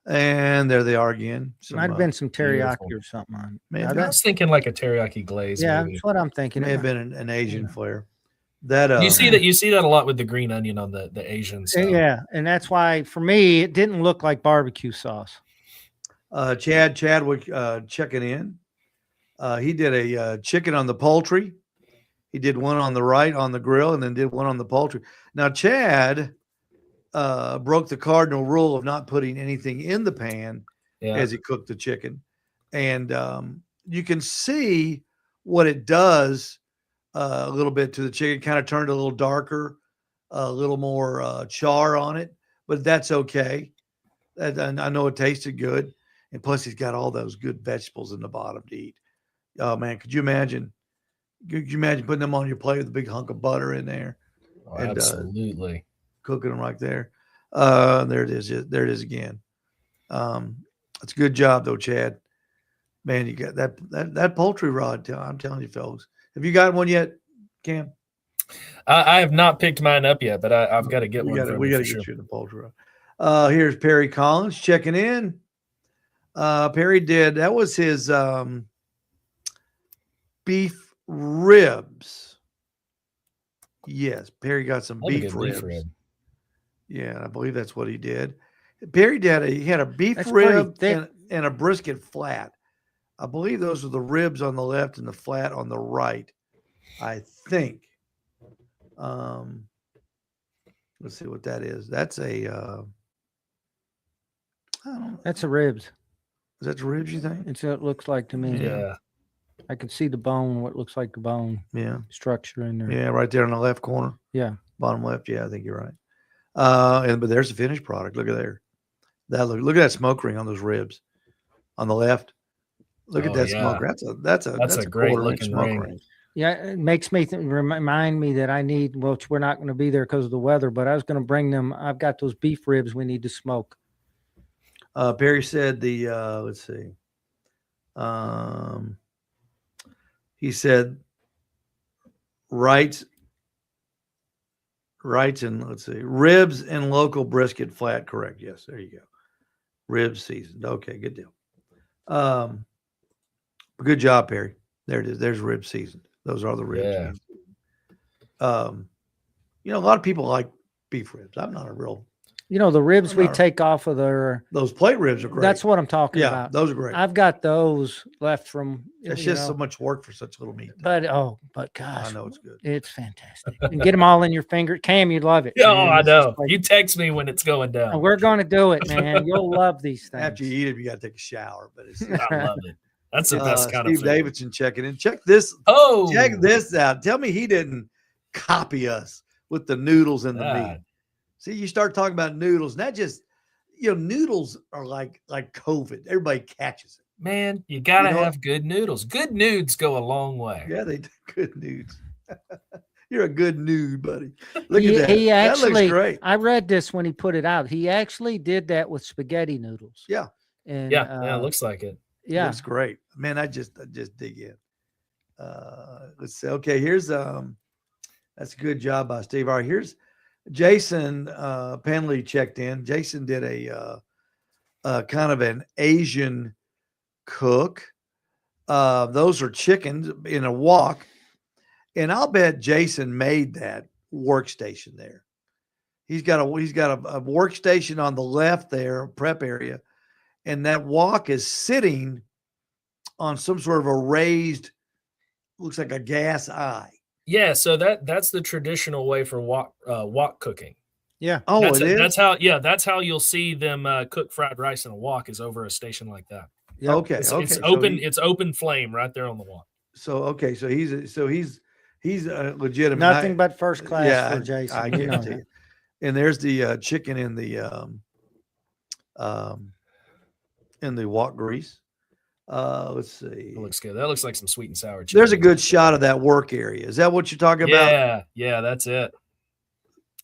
And there they are again. Might have been some teriyaki beautiful. or something on it. Maybe. Now I that- was thinking like a teriyaki glaze. yeah, maybe. that's what I'm thinking. May have been an Asian flair. That You see that a lot with the green onion on the Asian stuff. Yeah, and that's why for me it didn't look like barbecue sauce. Chadwick checking in. He did a chicken on the poultry. He did one on the right on the grill, and then did one on the poultry. Now Chad broke the cardinal rule of not putting anything in the pan as he cooked the chicken, and you can see what it does a little bit to the chicken. Kind of turned a little darker, a little more char on it, but that's okay. And I know it tasted good, and plus he's got all those good vegetables in the bottom to eat. Oh man, could you imagine? Could you imagine putting them on your plate with a big hunk of butter in there? Oh, and absolutely. cooking them right there. There it is. There it is again. It's a good job though, Chad. Man, you got that poultry rod. I'm telling you, folks. Have you got one yet, Cam? I have not picked mine up yet, but I've got to get one. We got to get you the poultry rod. Here's Perry Collins checking in. Perry that was his beef ribs. Yes, Perry got some beef ribs. Yeah, I believe that's what he did. Perry he had a beef rib and a brisket flat. I believe those are the ribs on the left and the flat on the right. I think. Let's see what that is. That's a. I don't know. That's the ribs. Is that the ribs? You think? It's what it looks like to me. Yeah. I can see the bone. What looks like the bone. Yeah. Structure in there. Yeah, right there in the left corner. Yeah. Bottom left. Yeah, I think you're right. But there's the finished product. Look at there. Look at that smoke ring on those ribs on the left. Look at that smoke ring. That's a great quarter-inch looking smoke ring. ring. Yeah, it makes me remind me that I need. Which we're not going to be there because of the weather, but I was going to bring them. I've got those beef ribs we need to smoke. Perry said let's see. He said, right Right, and let's see, ribs and local brisket flat. Correct. Yes, there you go. Ribs seasoned. Okay, good deal. Good job, Perry. There it is. There's ribs seasoned. Those are the ribs. Yeah. You know, a lot of people like beef ribs. I'm not a real. The ribs we Alright. take off of their. Those plate ribs are great. That's what I'm talking yeah, about. those are great. I've got those left from. It's you just know, so much work for such little meat. But gosh, I know it's good. it's fantastic. And get them all in your finger. Cam, you'd love it. Oh, man. I It's just know. like- You text me when it's going and down. we're going to do it, man. You'll love these things. After you eat it, you got to take a shower. But it's I love it. That's the best kind of Steve food. Davidson checking in. Check this. Oh, Check this out. Tell me he didn't copy us with the noodles and the meat. God. See, you start talking about noodles, and that just, noodles are like COVID. Everybody catches it. Man, you gotta You know- have good noodles. Good nudes go a long way. Yeah, they do good nudes. You're a good nude, buddy. Look He- at that. he that actually- looks great. I read this when he put it out. He actually did that with spaghetti noodles. Yeah. And Yeah, it looks like it. yeah. Looks great. Man, I just dig in. Let's see. Okay, here's that's a good job by Steve. All right, here's Jason Penley checked in. Jason did a kind of an Asian cook. Those are chickens in a wok. And I'll bet Jason made that workstation there. He's got a workstation on the left there, prep area, and that wok is sitting on some sort of a raised, looks like a gas eye. Yeah, so that's the traditional way for wok cooking. Yeah. Oh, that's it is. That's how you'll see them cook fried rice in a wok is over a station like that. Yep. Okay. It's, okay. it's So open. he- It's open flame right there on the wok. So he's a legitimate. Nothing but first class yeah, for Jason. I you know guarantee that. you. And there's the chicken in the wok grease. Let's see. It looks good. That looks like some sweet and sour chicken. There's a good shot of that work area. Is that what you're talking about? Yeah, that's it.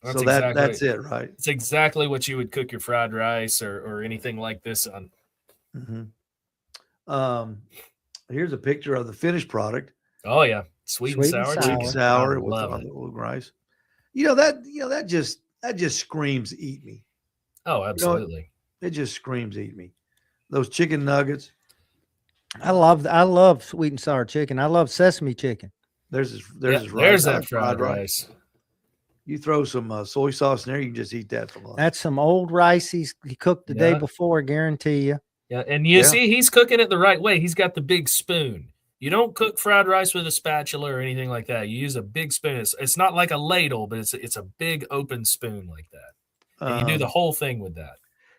So that's it, right? It's exactly what you would cook your fried rice or anything like this on. Mm-hmm. Here's a picture of the finished product. Oh yeah, sweet and sour. Sweet and Sweet chicken. and sour I with love on it. the old rice. That just screams eat me. Oh, absolutely. It just screams eat me. Those chicken nuggets. I love sweet and sour chicken. I love sesame chicken. There's There's that fried rice. You throw some soy sauce in there, you can just eat that for lunch. That's some old rice he cooked the day Yeah. before, guarantee you. Yeah, and you Yeah. see he's cooking it the right way. He's got the big spoon. You don't cook fried rice with a spatula or anything like that. You use a big spoon. It's not like a ladle, but it's a big open spoon like that. And you do the whole thing with that.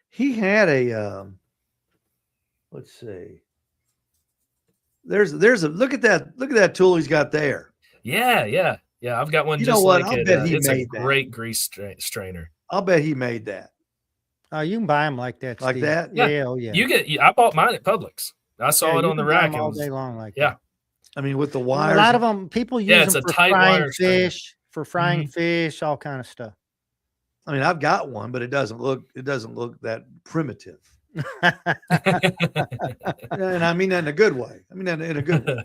He had a let's see. There's a look at that tool he's got there. Yeah. I've got one You know just what? like I'll it. bet he It's a made that. great grease strainer. I'll bet he made that. Oh, you can buy them like that. Like Steve. that? Yeah. Yeah. Oh, yeah. I bought mine at Publix. I saw Yeah, it you on the can buy rack. 'em It all was- day long like yeah. that. I mean, with the And wires. a lot of them people use Yeah, it's them a for tight frying wire strainer. fish, all kind of stuff. I mean, I've got one, but it doesn't look that primitive. And I mean that in a good way. I mean that in a good way.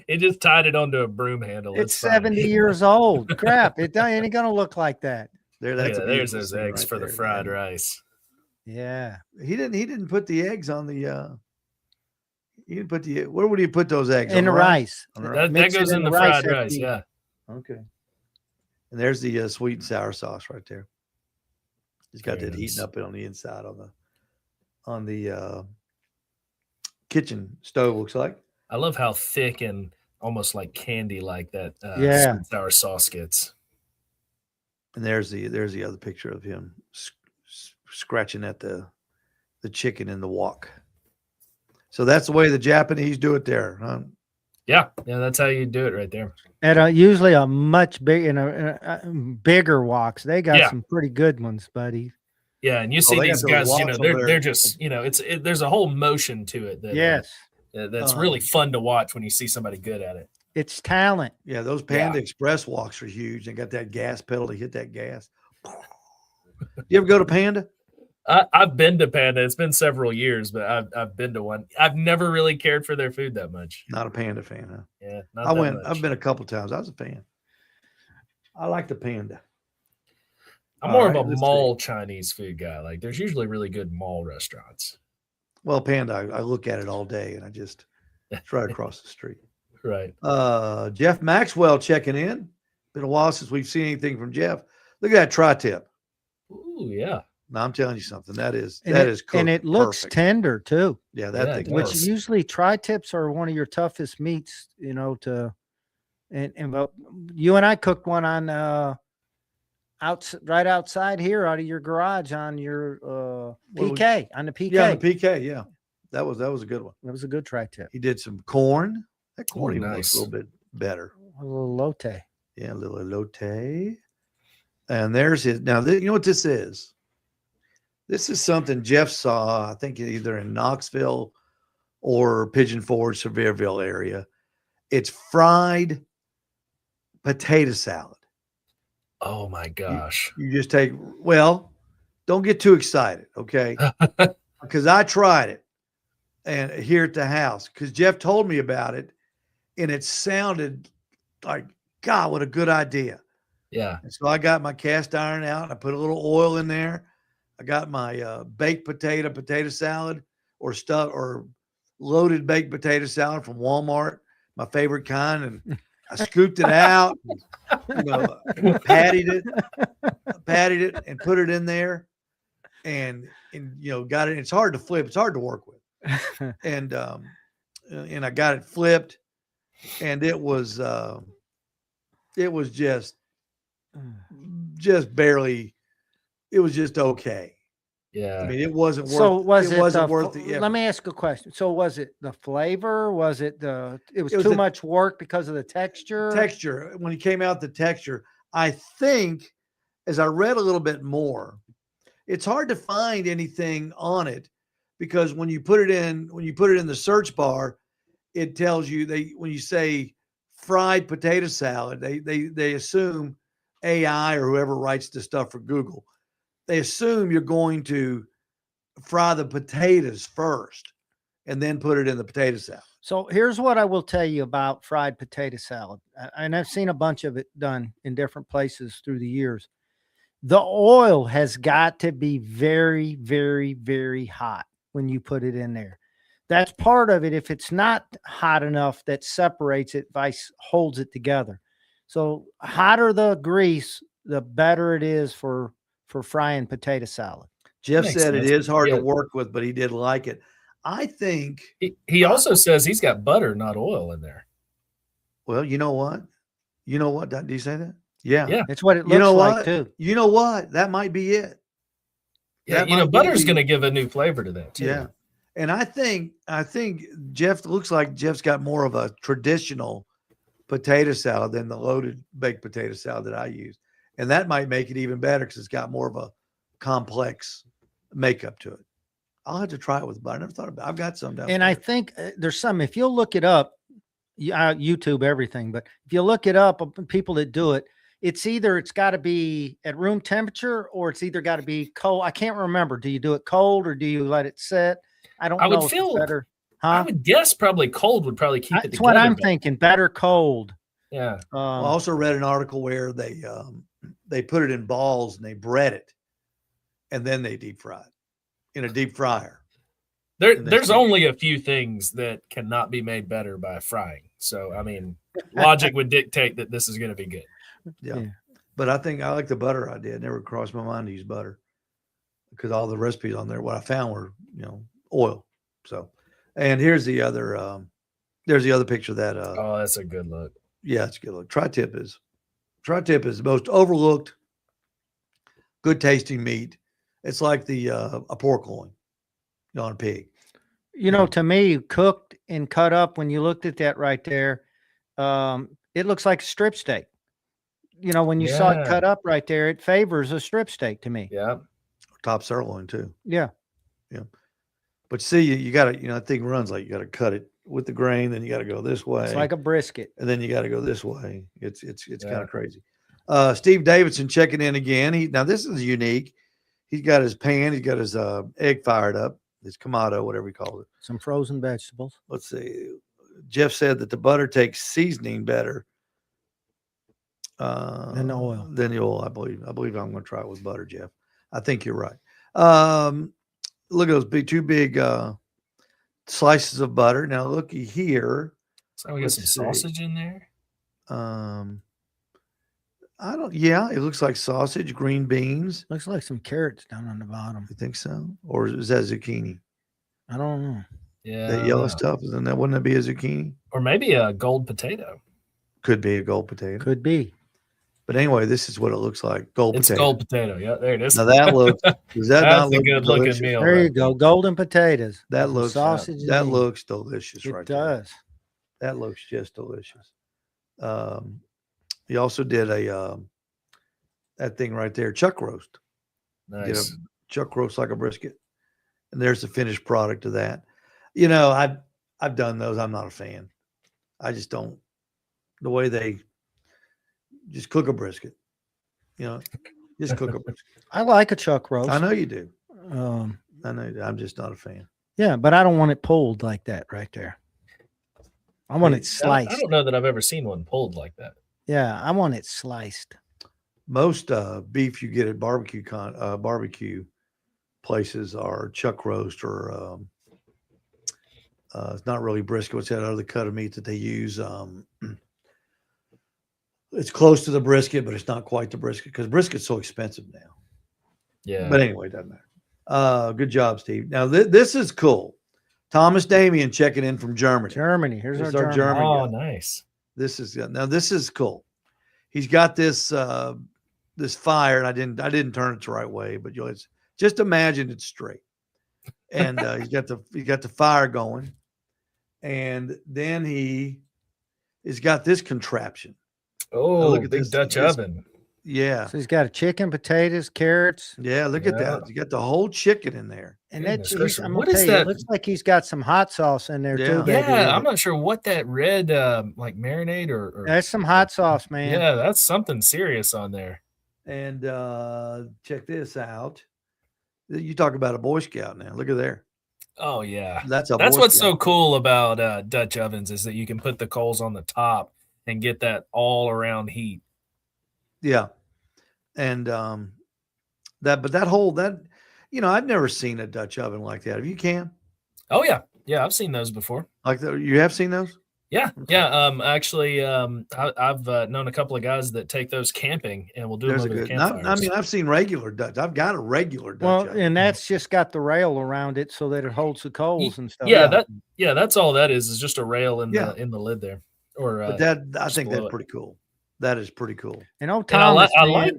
It just tied it onto a broom handle. It's fine. 70 years old. Crap, it ain't gonna look like that. There, Yeah, that's a there's beautiful those scene eggs right for the there, fried man. rice. Yeah. He didn't put the eggs on the he didn't put the where would he put those eggs? In On the rice. On the rice? That Mix it goes in in the the rice fried after rice. you- Yeah. Okay. And there's the sweet and sour sauce right there. He's got Very that nice. heating up on the inside on the kitchen stove. Looks like. I love how thick and almost like candy like that Yeah. sweet and sour sauce gets. And there's the other picture of him scratching at the chicken in the wok. So that's the way the Japanese do it there, huh? Yeah, that's how you do it right there. At usually a much big bigger woks. They got Yeah. some pretty good ones, buddy. Yeah, and you see they got these those guys, woks over they're there. just, there's a whole motion to it that Yes. that's really fun to watch when you see somebody good at it. It's talent. Yeah, those Panda Express walks are huge. They got that gas pedal to hit that gas. You ever go to Panda? I've been to Panda. It's been several years, but I've been to one. I've never really cared for their food that much. Not a Panda fan, huh? Yeah, not I that went. much. I've been a couple times. I was a fan. I like the Panda. I'm All more right, of a let's see. mall Chinese food guy. Like, there's usually really good mall restaurants. Well, Panda, I look at it all day, and it's right across the street. Right. Jeff Maxwell checking in. Been a while since we've seen anything from Jeff. Look at that tri-tip. Ooh, yeah. Now I'm telling you something. That is And cooked it looks perfect. tender too. Yeah, that Yeah, thing. it Which does. usually tri-tips are one of your toughest meats, but you and I cooked one on right outside here out of your garage on your PK on the PK. Yeah, the PK. Yeah, that was a good one. That was a good tri-tip. He did some corn. That corn Ooh, even looks nice. a little bit better. A little lote. Yeah, a little elote. And there's his. Now, you know what this is? This is something Jeff saw, I think either in Knoxville or Pigeon Forge, Sevierville area. It's fried potato salad. Oh my gosh. You just take, don't get too excited, okay? Because I tried it and here at the house, because Jeff told me about it, and it sounded like, God, what a good idea. Yeah. And so I got my cast iron out and I put a little oil in there. I got my baked potato salad or loaded baked potato salad from Walmart, my favorite kind. And I scooped it out, patted it and put it in there and got it. It's hard to flip. It's hard to work with. And I got it flipped and it was just barely, it was just okay. Yeah. I mean, it wasn't worth. So it wasn't worth the effort. Let me ask a question. So was it the flavor? Was it it was It was too the much work because of the texture? texture. When it came out, the texture. I think, as I read a little bit more, it's hard to find anything on it because when you put it in the search bar, it tells you when you say fried potato salad, they assume AI or whoever writes the stuff for Google, they assume you're going to fry the potatoes first and then put it in the potato salad. So here's what I will tell you about fried potato salad. And I've seen a bunch of it done in different places through the years. The oil has got to be very, very, very hot when you put it in there. That's part of it. If it's not hot enough, that separates it, holds it together. So hotter the grease, the better it is for frying potato salad. Jeff Makes said sense. it is hard Yeah. to work with, but he did like it. I think, He also says he's got butter, not oil in there. well, you know what? Did you say that? Yeah. Yeah. It's what it looks You know like what? too. You know what? That might be it. Yeah. That might Butter's be- going to give a new flavor to that too. Yeah. And I think Jeff looks like Jeff's got more of a traditional potato salad than the loaded baked potato salad that I use. And that might make it even better because it's got more of a complex makeup to it. I'll have to try it with butter. I never thought about it. I've got some down And I think there's some, if you'll look it up, YouTube everything, but if you look it up, people that do it, it's got to be at room temperature or it's either got to be cold. I can't remember. Do you do it cold or do you let it sit? I don't I would know. if it's feel- better. I Huh? would guess probably cold would probably keep it That's together. what I'm but- thinking. Better cold. Yeah. I also read an article where they put it in balls and they bread it and then they deep fry it in a deep fryer. And There's then- only a few things that cannot be made better by frying. So, I mean, logic would dictate that this is going to be good. Yeah. Yeah. But I think I like the butter idea. It never crossed my mind to use butter because all the recipes on there, what I found were, oil. So, and here's the other, there's the other picture that, Oh, that's a good look. yeah, it's a good look. Tri-tip is the most overlooked, good tasting meat. It's like a pork loin on a pig. To me, cooked and cut up, when you looked at that right there, it looks like a strip steak. When you saw it Yeah. cut up right there, it favors a strip steak to me. Yeah. Top sirloin too. Yeah. But see, you got to, that thing runs like you got to cut it with the grain, then you got to go this way. It's like a brisket. and then you got to go this way. It's kind Yeah. of crazy. Steve Davidson checking in again. Now this is unique. He's got his pan. He's got his egg fired up. His Kamado, whatever he calls it. Some frozen vegetables. Let's see. Jeff said that the butter takes seasoning better. Than the oil. Than the oil, I believe. I believe I'm going to try it with butter, Jeff. I think you're right. Look at those two big slices of butter. Now looky here. So we got some sausage in there. Yeah, it looks like sausage, green beans. Looks like some carrots down on the bottom. You think so? Or is that zucchini? I don't know. Yeah. That yellow stuff, wouldn't that be a zucchini? Or maybe a gold potato. Could be a gold potato. Could be. But anyway, this is what it looks like. It's potato. gold potato. Yeah, there it is. Now that looks. Does that That's not a look good delicious? looking meal. There you right go. Golden potatoes. That Some looks sausage. That in it. looks delicious, It right there. does. That looks just delicious. He also did that thing right there, chuck roast. Nice. Did a chuck roast like a brisket, and there's the finished product of that. You know, I've done those. I'm not a fan. I just don't. The way they just cook a brisket, you know, just cook a brisket. I like a chuck roast. I know you do. Um, I know. I'm just not a fan. yeah, but I don't want it pulled like that right there. I want it sliced. I don't know that I've ever seen one pulled like that. Yeah, I want it sliced. Most beef you get at barbecue places are chuck roast or it's not really brisket. What's that other cut of meat that they use? It's close to the brisket, but it's not quite the brisket because brisket's so expensive now. Yeah. But anyway, it doesn't matter. Good job, Steve. Now this is cool. Thomas Damien checking in from Germany. Germany. Here's This is our our German. Oh, guy. nice. This is cool. He's got this this fire, and I didn't turn it the right way, but just imagine it's straight. And he's got the fire going, and then he's got this contraption. Oh, look at big this- Dutch this- oven. Yeah, So he's got a chicken, potatoes, carrots, yeah. Look at Yeah. that. You got the whole chicken in there. and that. Goodness gracious, I'm what gonna is tell you, that? it looks like he's got some hot sauce in there Yeah. too, baby. Yeah, I'm not sure what that red like marinade or That's some hot sauce, man. yeah, that's something serious on there. And check this out. You talk about a Boy Scout now. Look at there. Oh yeah. That's That's Boy what's Scout. so cool about Dutch ovens is that you can put the coals on the top and get that all around heat. Yeah. And I've never seen a Dutch oven like that. Have you, Cam? Oh yeah. Yeah, I've seen those before. Like that? You have seen those? Yeah. Yeah. Actually, I've known a couple of guys that take those camping and will do There's a them over the good. campfires. I've seen regular Dutch. I've got a regular Dutch Well, oven. and that's just got the rail around it so that it holds the coals and stuff. Yeah, that's all that is just a rail in Yeah. the lid there. Or But I think blow that's it. pretty cool. That is pretty cool. And old And I Thomas, I man, like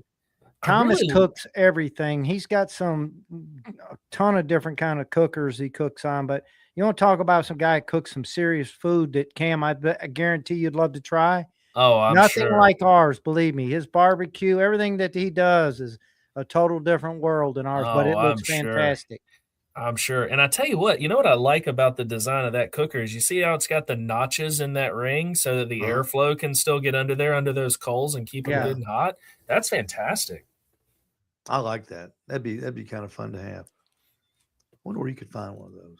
Thomas really- cooks everything. He's got a ton of different kind of cookers he cooks on. But you want to talk about some guy who cooks some serious food that Cam, I guarantee you'd love to try. Oh, I'm Nothing sure. like ours, believe me. His barbecue, everything that he does is a total different world than ours. But Oh, it looks I'm sure. fantastic. I'm sure. And I tell you what I like about the design of that cooker is you see how it's got the notches in that ring so that the Uh-huh. airflow can still get under there, under those coals and keep them Yeah. good and hot. That's fantastic. I like that. That'd be kind of fun to have. Wonder where you could find one of those.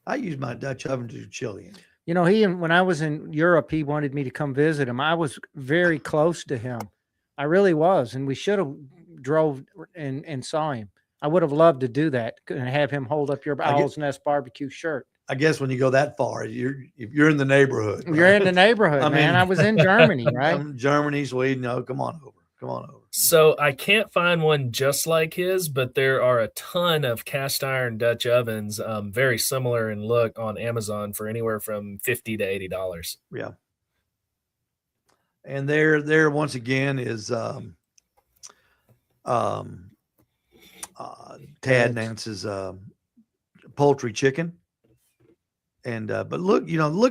I use my Dutch oven to do chili in. You know, when I was in Europe, he wanted me to come visit him. I was very close to him. I really was. And we should have drove and saw him. I would have loved to do that and have him hold up your Owl's Nest barbecue shirt. I guess when you go that far, if you're in the neighborhood. You're in the neighborhood, I man. mean- I was in Germany, right? Germany, Sweden. No, come on over. Come on over. So I can't find one just like his, but there are a ton of cast iron Dutch ovens, very similar in look on Amazon for anywhere from $50 to $80. Yeah. And there once again is Tad Nance's poultry chicken. And but look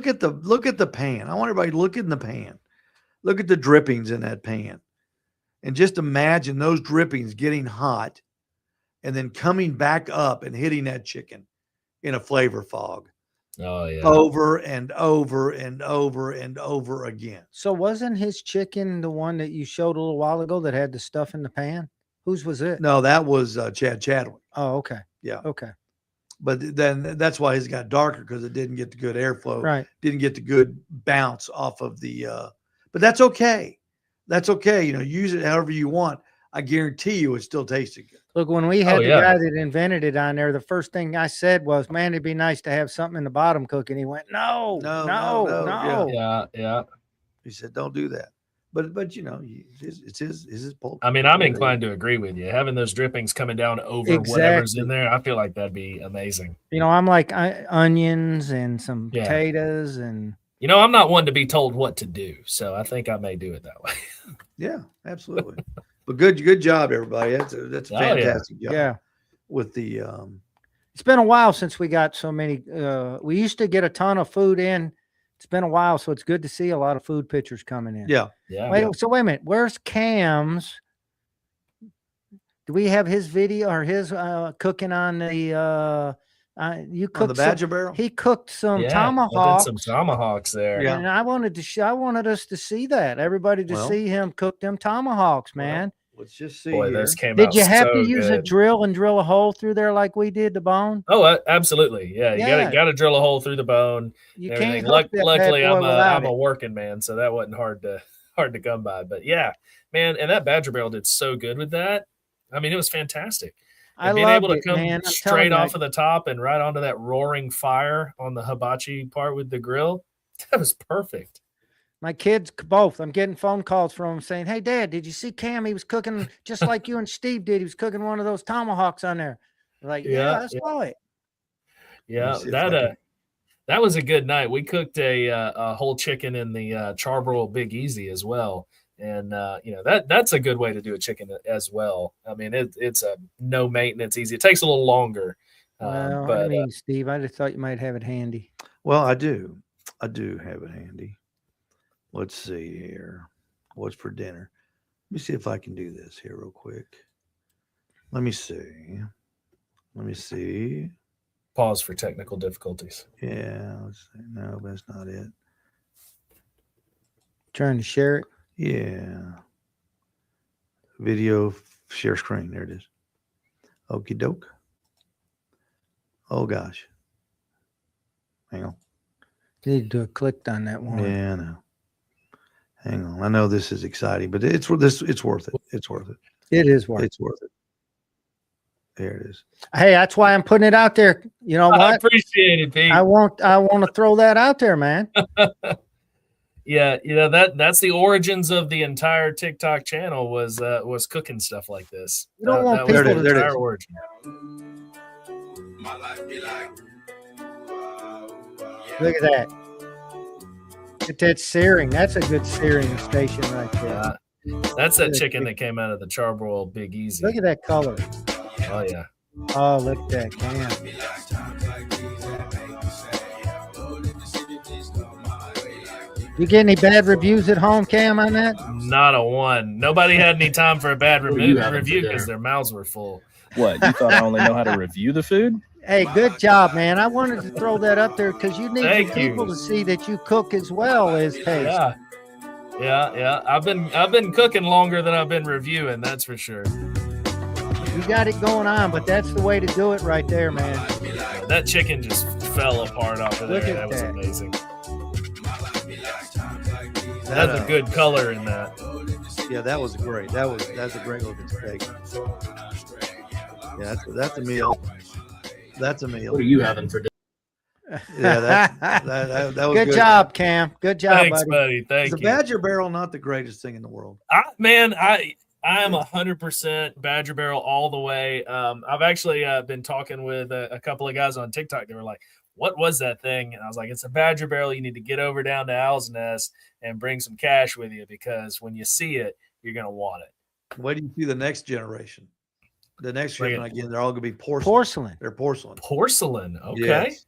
at the pan. I want everybody to look in the pan. Look at the drippings in that pan. And just imagine those drippings getting hot and then coming back up and hitting that chicken in a flavor fog Oh yeah. over and over and over and over again. So wasn't his chicken the one that you showed a little while ago that had the stuff in the pan? Whose was it? No, that was Chad Chadwick. Oh, okay. Yeah. Okay. But then that's why his got darker because it didn't get the good airflow. Right. Didn't get the good bounce off of the but that's okay. That's okay. You know, use it however you want. I guarantee you, it's still tasting good. Look, when we had the yeah. guy that invented it on there, the first thing I said was, "Man, it'd be nice to have something in the bottom cooking." He went, "No, No, no, no, no." yeah. Yeah. He said, "Don't do that." But you know, it's his poultry. I mean, I'm inclined to agree with you. Having those drippings coming down over whatever's in there, I feel like that'd be amazing. You know, I'm like onions and some Yeah. potatoes and. You know, I'm not one to be told what to do, so I think I may do it that way. Yeah, absolutely. But good job, everybody. That's a fantastic job. Yeah. With the It's been a while since we got so many. We used to get a ton of food in. It's been a while, so it's good to see a lot of food pictures coming in. yeah. Wait a minute. Where's Cam's? Do we have his video or his cooking on the? You cooked On the Badger Barrel. He cooked some I did tomahawks. some tomahawks there. Yeah. And I wanted us to see that. Everybody to Well, see him cook them tomahawks, man. Let's just see. Boy, here. those came out Did you have so to use a good. drill and drill a hole through there like we did the bone? Oh, absolutely. Yeah, you Yeah. gotta drill a hole through the bone. You Everything. can't hook that bad Luckily, boy without I'm a it. working man, so that wasn't hard to come by. But yeah, man, and that Badger Barrel did so good with that. I mean, it was fantastic. I And being loved able to it, come man. I'm straight telling you, off of the top and right onto that roaring fire on the hibachi part with the grill, that was perfect. my kids both. I'm getting phone calls from them saying, "Hey, Dad, did you see Cam? He was cooking just like you and Steve did. He was cooking one of those tomahawks on there." I'm like, yeah, I saw it. Yeah, see if I can- that was a good night. We cooked a whole chicken in the charbroil Big Easy as well, and that's a good way to do a chicken as well. I mean, it's a no maintenance, easy. It takes a little longer, Well, but I mean, Steve, I just thought you might have it handy. Well, I do have it handy. Let's see here. What's for dinner? Let me see if I can do this here real quick. Let me see. pause for technical difficulties. Yeah. Let's see. No, that's not it. Trying to share it. Yeah. Video share screen. There it is. Okie doke. Oh gosh. Hang on. You need to click on that one. Yeah, I know. Hang on. I know this is exciting, but it's worth it. It's worth it. It is worth. It's worth it. There it is. Hey, that's why I'm putting it out there. You know I what? appreciate it, Pete. I want to throw that out there, man. Yeah, that's the origins of the entire TikTok channel was cooking stuff like this. You don't want that was people the to- entire origin. Look at that. Get that searing. That's a good searing station right there. That's that chicken that came out of the charbroil Big Easy. Look at that color. Oh yeah. Oh, look at that can. You get any bad reviews at home, Cam, on that? Not a one. Nobody had any time for a bad What are you having review for because dinner? their mouths were full. What, you thought I only know how to review the food? Hey, good job, man. I wanted to throw that up there because you need Thank the people you. to see that you cook as well as taste. Yeah. I've been cooking longer than I've been reviewing, that's for sure. You got it going on, but that's the way to do it right there, man. That chicken just fell apart off of there. Look at That was that. amazing. That, That's a good color in that. Yeah, that was great. That's a great looking steak. Yeah, that's a meal. That's a meal. What are you having for dinner? Yeah, that was Good job, Cam. Good job, Thanks, buddy. buddy. Is Thank the you. Badger Barrel not the greatest thing in the world? I am 100% Badger Barrel all the way. I've actually been talking with a couple of guys on TikTok. They were like, "What was that thing?" And I was like, "It's a Badger Barrel. You need to get over down to Owl's Nest and bring some cash with you because when you see it, you're gonna want it." Wait do you see the next generation? The next Bring it. generation again, they're all gonna be porcelain. Porcelain. They're porcelain. Porcelain. Okay. Yes.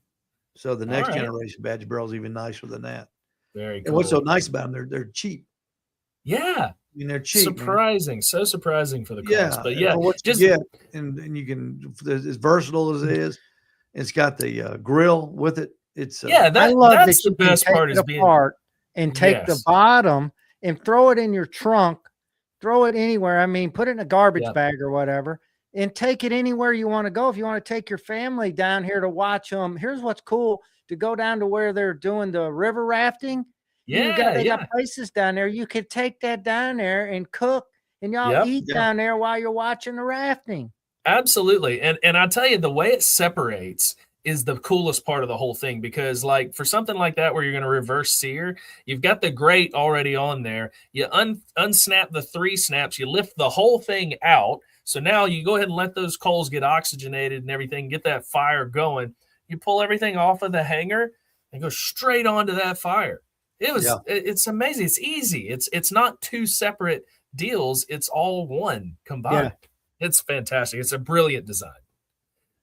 So the next All right. generation Badger Barrel is even nicer than that. Very cool. And what's so nice about them? They're cheap. Yeah. I mean, they're cheap. man. Surprising. So surprising for the cost. Yeah, But yeah, what you just get, and you can as versatile as it is. It's got the grill with it. It's yeah, I that, love that's that the you can best take part it is being apart and take the Yes. bottom and throw it in your trunk, throw it anywhere. I mean, put it in a garbage Yep. bag or whatever, and take it anywhere you want to go. If you want to take your family down here to watch them, here's what's cool: to go down to where they're doing the river rafting. They got places down there. You could take that down there and cook, and y'all eat down there while you're watching the rafting. Absolutely. And I tell you, the way it separates is the coolest part of the whole thing, because like for something like that where you're going to reverse sear, you've got the grate already on there. You unsnap the 3 snaps, you lift the whole thing out. So now you go ahead and let those coals get oxygenated and everything, get that fire going. You pull everything off of the hanger and go straight onto that fire. It's amazing. It's easy. It's not 2 separate deals. It's all one combined. It's fantastic. It's a brilliant design.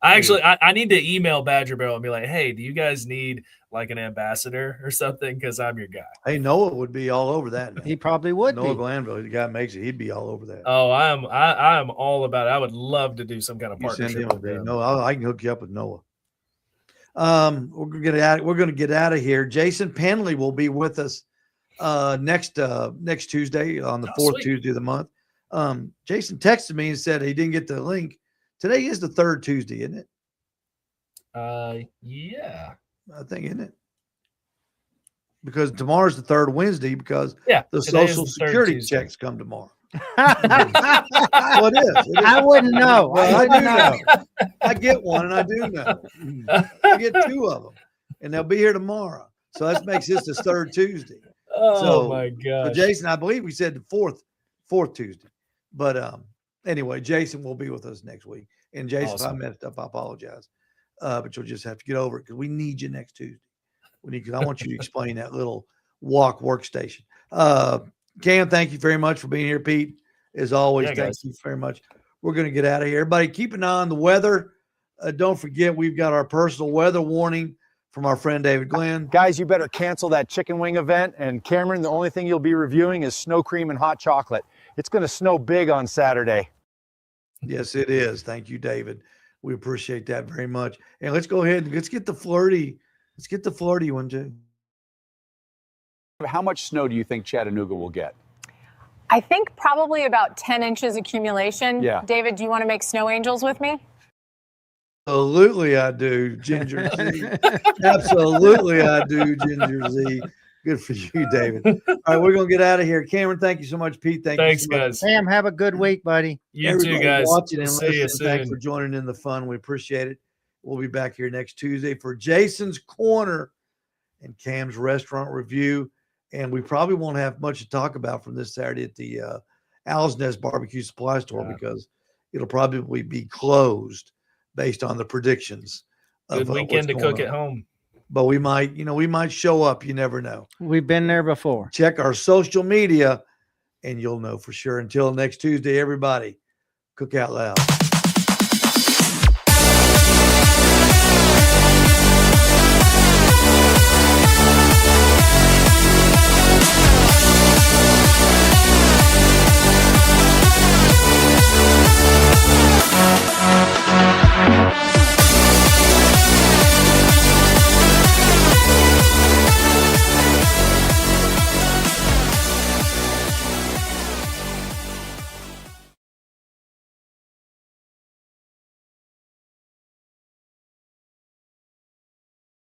I need to email Badger Barrel and be like, hey, do you guys need like an ambassador or something? Because I'm your guy. Hey, Noah would be all over that. He probably would. Noah Glanville, the guy makes it. He'd be all over that. Oh, I am all about it. I would love to do some kind of partnership with him. No, I can hook you up with Noah. We're gonna get out of here. Jason Penley will be with us next Tuesday on the 4th Tuesday of the month. Jason texted me and said he didn't get the link. Today is the 3rd Tuesday, isn't it? Yeah. I think, isn't it? Because tomorrow's the 3rd Wednesday, because the Social Security checks come tomorrow. Well, it is. I wouldn't know. Well, I do know. I get one, and I do know. I get 2 of them, and they'll be here tomorrow. So that makes this the 3rd Tuesday. Oh, my gosh. So Jason, I believe we said the 4th Tuesday. But anyway, Jason will be with us next week. And Jason, if I messed up, I apologize. But you'll just have to get over it, because we need you next Tuesday. Because I want you to explain that little walk workstation. Cam, thank you very much for being here. Pete, as always, thank you very much. We're going to get out of here. Everybody, keep an eye on the weather. Don't forget, we've got our personal weather warning from our friend David Glenn. Guys, you better cancel that chicken wing event. And Cameron, the only thing you'll be reviewing is snow cream and hot chocolate. It's going to snow big on Saturday. Yes, it is. Thank you, David. We appreciate that very much. And let's go ahead and let's get the flirty one too. How much snow do you think Chattanooga will get? I think probably about 10 inches accumulation. Yeah. David, do you want to make snow angels with me? Absolutely, I do, Ginger Z. Absolutely, I do, Ginger Z. Good for you, David. All right, we're going to get out of here. Cameron, thank you so much. Pete, thanks so much. Guys. Sam, have a good week, buddy. You too, guys. Watching and See you listening. Thanks soon. for joining in the fun. We appreciate it. We'll be back here next Tuesday for Jason's Corner and Cam's Restaurant Review. And we probably won't have much to talk about from this Saturday at the Owl's Nest Barbecue Supply Store, because it'll probably be closed based on the predictions. Good weekend to cook at home. But we might show up. You never know. We've been there before. Check our social media and you'll know for sure. Until next Tuesday, everybody, cook out loud.